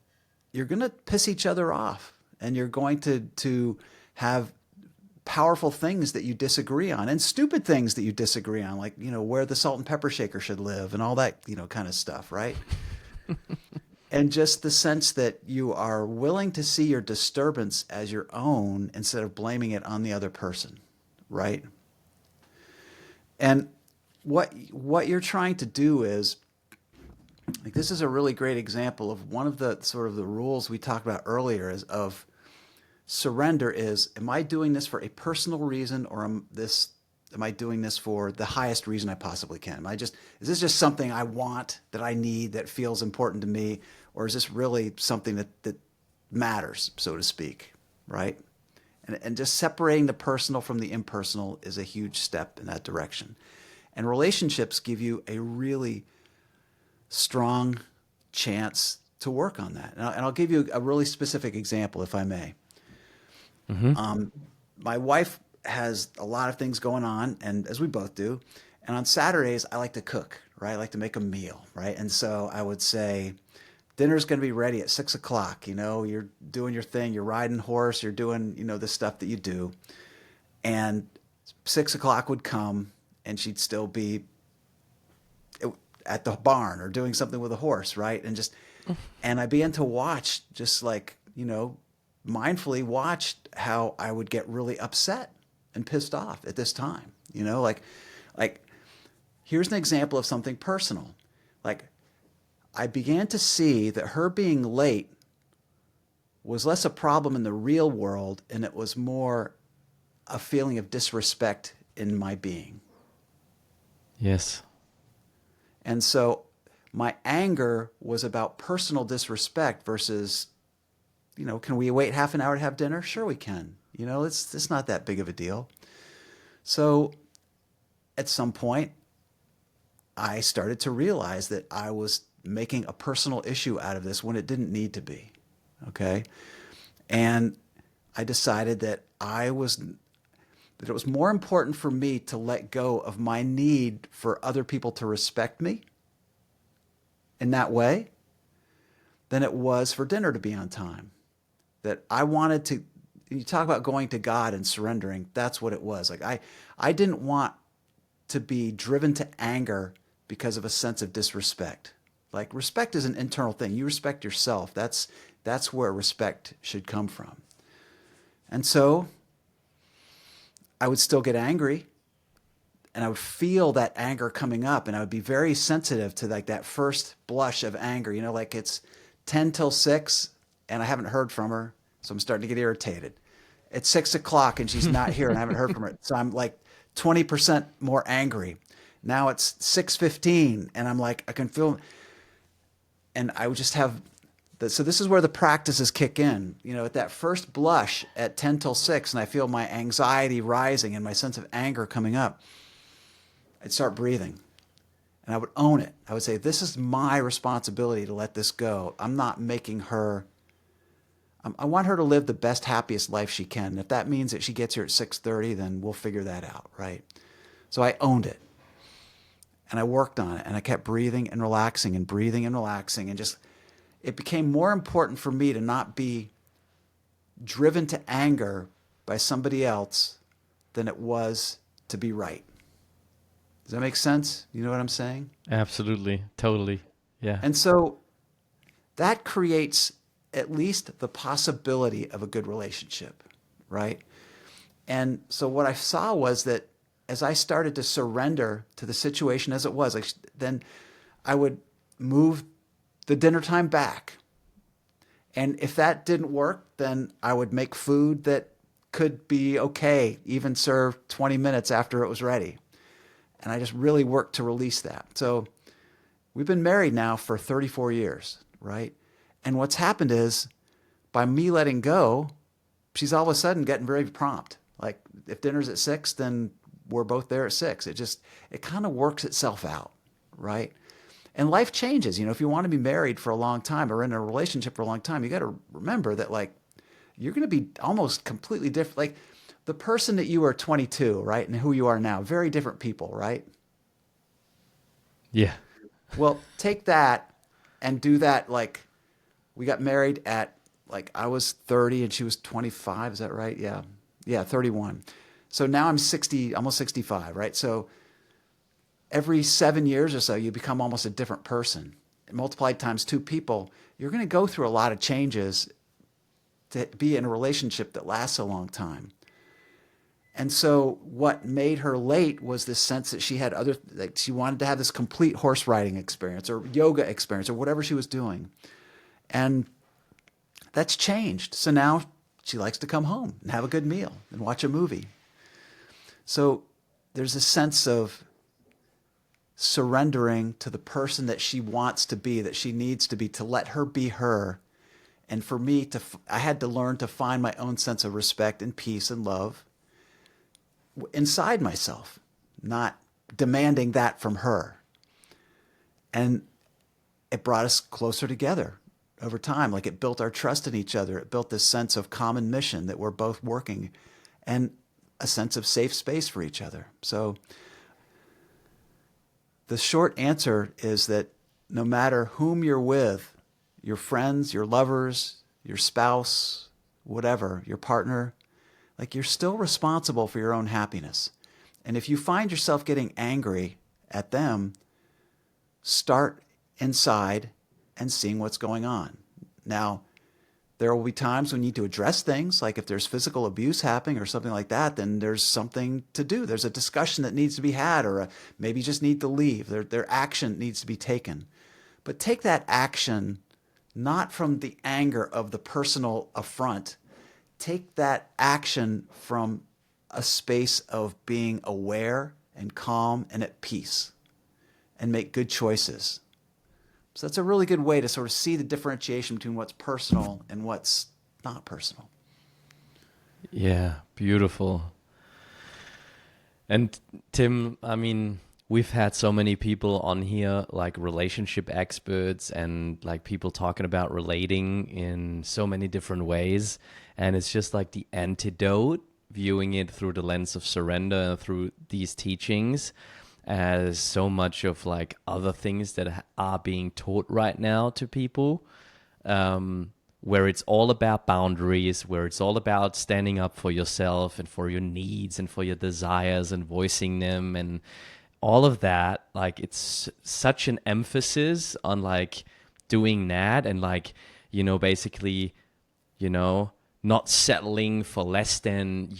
you're going to piss each other off, and you're going to have powerful things that you disagree on, and stupid things that you disagree on, like, where the salt and pepper shaker should live and all that, kind of stuff, right? And just the sense that you are willing to see your disturbance as your own instead of blaming it on the other person, right? And what you're trying to do is, like, this is a really great example of one of the sort of the rules we talked about earlier is of surrender is, am I doing this for a personal reason, or am I doing this for the highest reason I possibly can? Is this just something I want, that I need, that feels important to me, or is this really something that matters, so to speak, right? And just separating the personal from the impersonal is a huge step in that direction. And relationships give you a really strong chance to work on that. And I'll give you a really specific example, if I may. Mm-hmm. My wife has a lot of things going on, and as we both do. And on Saturdays, I like to cook, right? I like to make a meal, right? And so I would say, dinner's going to be ready at 6 o'clock. You're doing your thing, you're riding horse, you're doing, the stuff that you do. And 6 o'clock would come, and she'd still be at the barn or doing something with a horse, right? And I'd begin to watch, just like, mindfully watched how I would get really upset and pissed off at this time. Like here's an example of something personal. Like I began to see that her being late was less a problem in the real world, and it was more a feeling of disrespect in my being. Yes. And so my anger was about personal disrespect versus, can we wait half an hour to have dinner? Sure we can. It's not that big of a deal. So at some point, I started to realize that I was making a personal issue out of this when it didn't need to be. Okay. And I decided that it was more important for me to let go of my need for other people to respect me in that way than it was for dinner to be on time. That I wanted to, you talk about going to God and surrendering, that's what it was. Like I didn't want to be driven to anger because of a sense of disrespect. Like respect is an internal thing. You respect yourself. That's where respect should come from. And so I would still get angry, and I would feel that anger coming up, and I would be very sensitive to like that first blush of anger. Like it's 10 till 6 and I haven't heard from her. So I'm starting to get irritated. It's 6 o'clock and she's not here and I haven't heard from her. So I'm like 20% more angry. Now it's 6:15 and I'm like, I can feel, and I would just have so this is where the practices kick in. At that first blush at 10 till 6 and I feel my anxiety rising and my sense of anger coming up, I'd start breathing and I would own it. I would say, this is my responsibility to let this go. I'm not making her, I want her to live the best, happiest life she can. And if that means that she gets here at 6:30, then we'll figure that out, right? So I owned it and I worked on it and I kept breathing and relaxing and just, it became more important for me to not be driven to anger by somebody else than it was to be right. Does that make sense? You know what I'm saying? Absolutely. Totally. Yeah. And so that creates at least the possibility of a good relationship, right? And so what I saw was that as I started to surrender to the situation as it was, then I would move the dinner time back. And if that didn't work, then I would make food that could be okay, even served 20 minutes after it was ready. And I just really worked to release that. So we've been married now for 34 years, right? And what's happened is by me letting go, she's all of a sudden getting very prompt. Like if dinner's at 6, then we're both there at 6. It kind of works itself out, right? And life changes. If you want to be married for a long time or in a relationship for a long time, you got to remember that like you're going to be almost completely different. Like the person that you were 22, right? And who you are now, very different people, right? Yeah. Well, take that and do that. Like we got married at like I was 30 and she was 25. Is that right? Yeah. Yeah. 31. So now I'm 60, almost 65, right? So every 7 years or so, you become almost a different person. Multiplied times 2 people, you're going to go through a lot of changes to be in a relationship that lasts a long time. And so what made her late was this sense that she had like she wanted to have this complete horse riding experience or yoga experience or whatever she was doing. And that's changed. So now she likes to come home and have a good meal and watch a movie. So there's a sense of surrendering to the person that she wants to be, that she needs to be, to let her be her. And for me, I had to learn to find my own sense of respect and peace and love inside myself, not demanding that from her. And it brought us closer together over time. Like it built our trust in each other. It built this sense of common mission that we're both working and a sense of safe space for each other. So the short answer is that no matter whom you're with, your friends, your lovers, your spouse, whatever, your partner, like you're still responsible for your own happiness. And if you find yourself getting angry at them, start inside and seeing what's going on. Now, There will be times when you need to address things, like if there's physical abuse happening or something like that, then there's something to do. There's a discussion that needs to be had, or maybe you just need to leave. Their action needs to be taken. But take that action not from the anger of the personal affront. Take that action from a space of being aware and calm and at peace, and make good choices. So that's a really good way to sort of see the differentiation between what's personal and what's not personal. Yeah, beautiful. And Tim, I mean, we've had so many people on here, like relationship experts and like people talking about relating in so many different ways. And it's just like the antidote, viewing it through the lens of surrender and through these teachings, as so much of like other things that are being taught right now to people, where it's all about boundaries, where it's all about standing up for yourself and for your needs and for your desires and voicing them and all of that. Like, it's such an emphasis on like doing that and like, basically, not settling for less than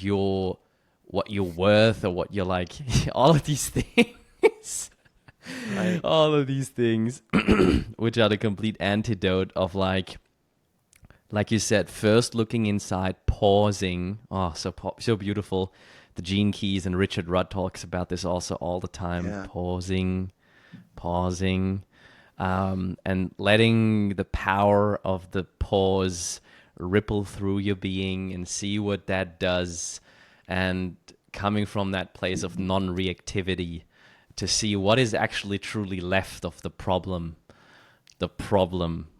what you're worth or what you're like, all of these things. Right. All of these things, which are the complete antidote of like you said, first looking inside, pausing. Oh, so beautiful. The Gene Keys and Richard Rudd talks about this also all the time. Yeah. Pausing, and letting the power of the pause ripple through your being and see what that does, and coming from that place of non-reactivity to see what is actually truly left of the problem,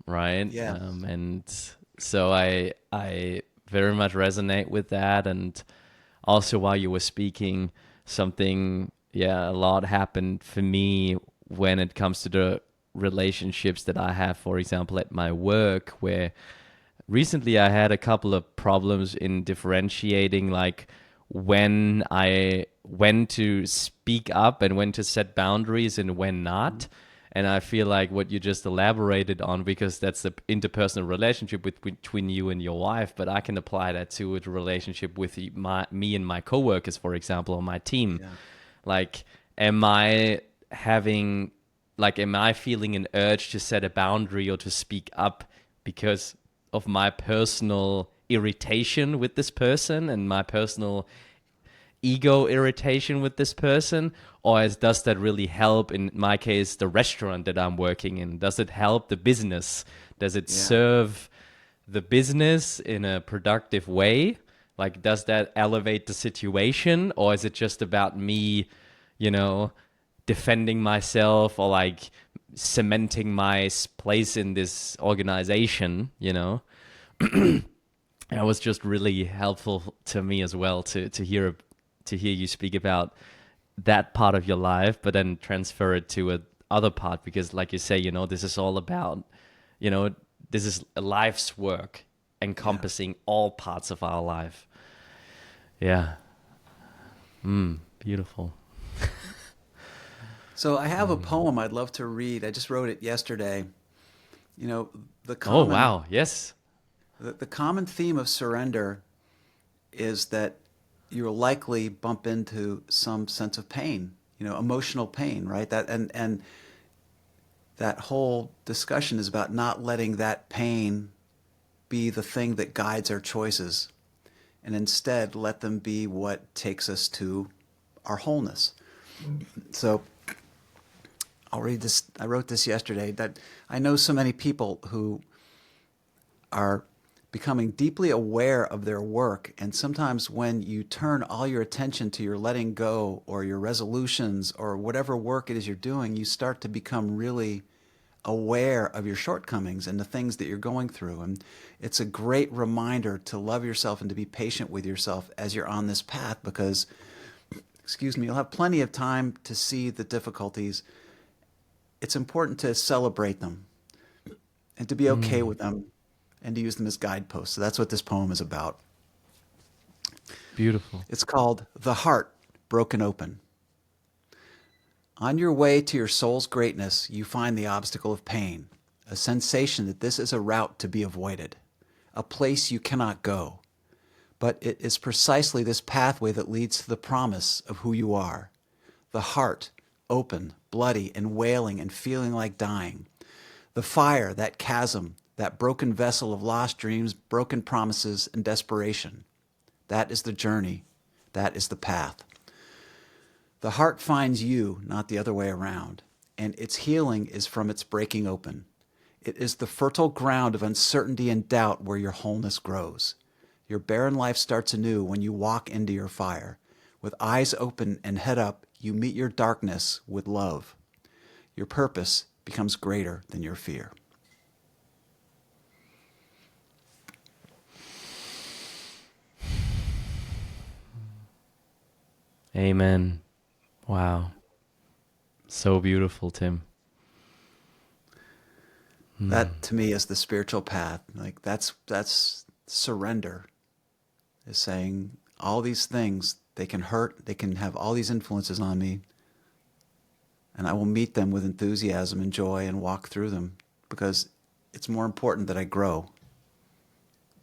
right? Yeah. And so I very much resonate with that. And also while you were speaking, a lot happened for me when it comes to the relationships that I have, for example, at my work, where recently I had a couple of problems in differentiating like when to speak up and when to set boundaries and when not. And I feel like what you just elaborated on, because that's the interpersonal relationship between you and your wife, but I can apply that to a relationship with me and my coworkers, for example, on my team. Yeah. Like, am I feeling an urge to set a boundary or to speak up because of my personal irritation with this person and my personal ego irritation with this person? Or does that really help, in my case, the restaurant that I'm working in? Does it help the business? Does it serve the business in a productive way? Like, does that elevate the situation? Or is it just about me, defending myself or like cementing my place in this organization, It was just really helpful to me as well to hear you speak about that part of your life, but then transfer it to a other part, because like you say, this is all about, this is a life's work encompassing all parts of our life. Yeah. Beautiful. So I have a poem I'd love to read. I just wrote it yesterday. The Oh, common wow. Yes. the common theme of surrender is that you'll likely bump into some sense of pain, emotional pain, right? And that whole discussion is about not letting that pain be the thing that guides our choices, and instead let them be what takes us to our wholeness. So I'll read this. I wrote this yesterday, that I know so many people who are becoming deeply aware of their work. And sometimes when you turn all your attention to your letting go or your resolutions or whatever work it is you're doing, you start to become really aware of your shortcomings and the things that you're going through. And it's a great reminder to love yourself and to be patient with yourself as you're on this path, because, you'll have plenty of time to see the difficulties. It's important to celebrate them and to be okay with them, and to use them as guideposts. So that's what this poem is about. Beautiful. It's called The Heart Broken Open. On your way to your soul's greatness, you find the obstacle of pain, a sensation that this is a route to be avoided, a place you cannot go. But it is precisely this pathway that leads to the promise of who you are. The heart, open, bloody, and wailing and feeling like dying. The fire, that chasm, that broken vessel of lost dreams, broken promises, and desperation. That is the journey. That is the path. The heart finds you, not the other way around, and its healing is from its breaking open. It is the fertile ground of uncertainty and doubt where your wholeness grows. Your barren life starts anew when you walk into your fire. With eyes open and head up, you meet your darkness with love. Your purpose becomes greater than your fear. Amen. Wow. So beautiful, Tim. That to me is the spiritual path. Like that's surrender. Is saying all these things, they can hurt, they can have all these influences on me, and I will meet them with enthusiasm and joy and walk through them because it's more important that I grow.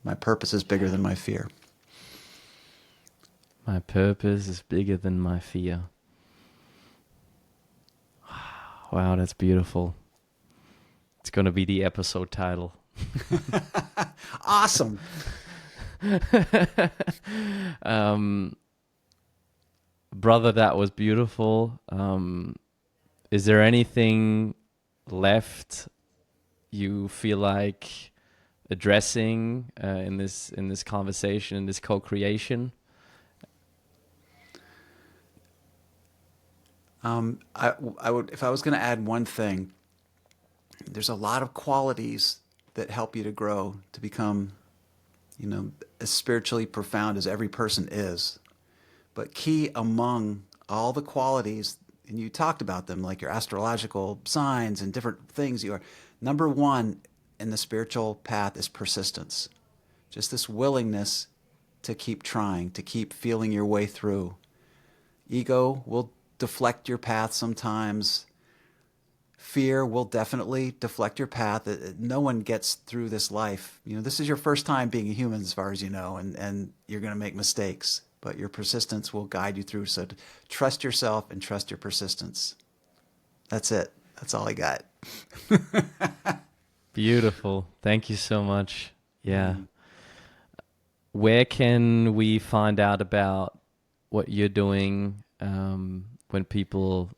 My purpose is bigger than my fear. My purpose is bigger than my fear. Wow, that's beautiful. It's going to be the episode title. Awesome. Brother, that was beautiful. Is there anything left you feel like addressing in this conversation, in this co-creation? I would, if I was going to add one thing, there's a lot of qualities that help you to grow, to become, as spiritually profound as every person is. But key among all the qualities, and you talked about them, like your astrological signs and different things you are, number one in the spiritual path is persistence. Just this willingness to keep trying, to keep feeling your way through. Ego will deflect your path sometimes. Fear will definitely deflect your path. No one gets through this life. This is your first time being a human as far as you know, and you're going to make mistakes, but your persistence will guide you through. So trust yourself and trust your persistence. That's it. That's all I got. Beautiful. Thank you so much. Yeah. Where can we find out about what you're doing when people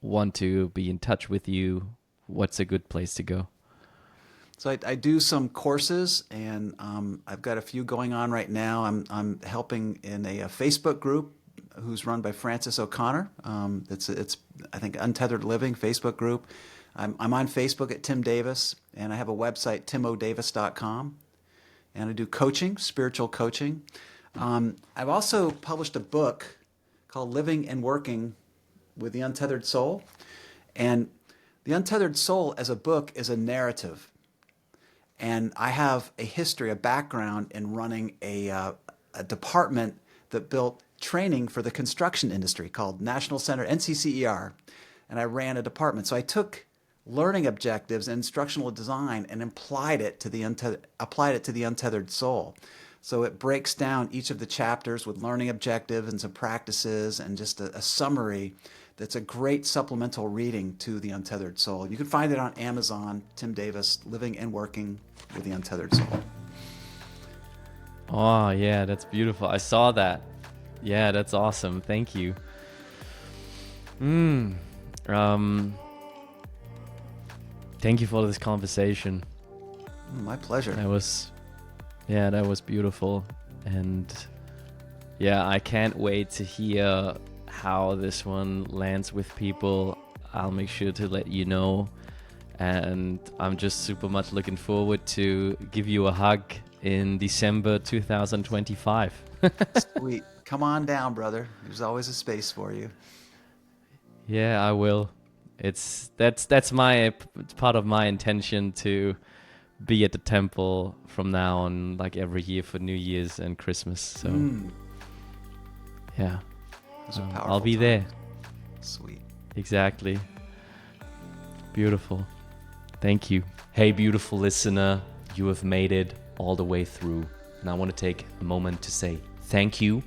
want to be in touch with you? What's a good place to go? So I do some courses, and I've got a few going on right now. I'm helping in a Facebook group who's run by Francis O'Connor. It's I think Untethered Living Facebook group. I'm on Facebook at Tim Davis, and I have a website, timodavis.com. And I do coaching, spiritual coaching. I've also published a book called Living and Working with the Untethered Soul. And The Untethered Soul as a book is a narrative. And I have a history, a background in running a department that built training for the construction industry called National Center, NCCER. And I ran a department. So I took learning objectives and instructional design and applied it to the Untethered Soul. So it breaks down each of the chapters with learning objectives and some practices and just a summary that's a great supplemental reading to the Untethered Soul. You can find it on Amazon, Tim Davis, Living and Working with the Untethered Soul. Oh, yeah, that's beautiful. I saw that. Yeah, that's awesome. Thank you. Thank you for this conversation. My pleasure. That was beautiful. And yeah, I can't wait to hear how this one lands with people. I'll make sure to let you know. And I'm just super much looking forward to give you a hug in December 2025. Sweet. Come on down, brother. There's always a space for you. Yeah, I will. That's my part of my intention to be at the temple from now on, like every year for New Year's and Christmas. So yeah, I'll be there. Sweet. Exactly. Beautiful. Thank you. Hey, beautiful listener, you have made it all the way through. And I want to take a moment to say thank you.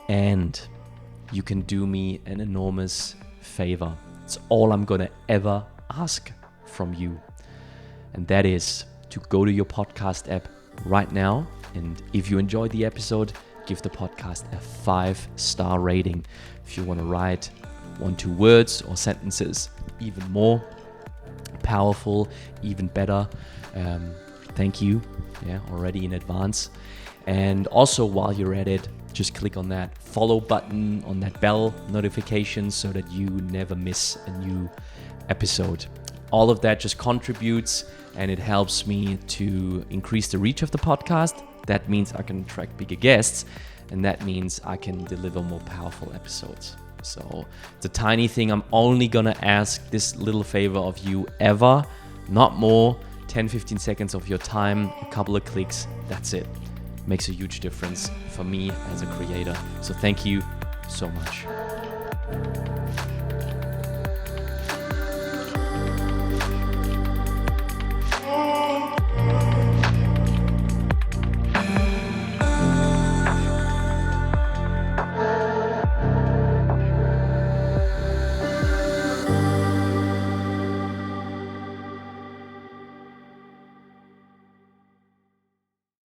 And you can do me an enormous favor. It's all I'm going to ever ask from you. And that is to go to your podcast app right now. And if you enjoyed the episode, give the podcast a 5-star rating. If you want to write 1-2 words or sentences, even more powerful, even better. Thank you, already in advance. And also, while you're at it, just click on that follow button, on that bell notification, so that you never miss a new episode. All of that just contributes, and it helps me to increase the reach of the podcast. That means I can attract bigger guests, and that means I can deliver more powerful episodes. So it's a tiny thing. I'm only gonna ask this little favor of you ever, not more. 10-15 seconds of your time, a couple of clicks, that's it. Makes a huge difference for me as a creator. So thank you so much.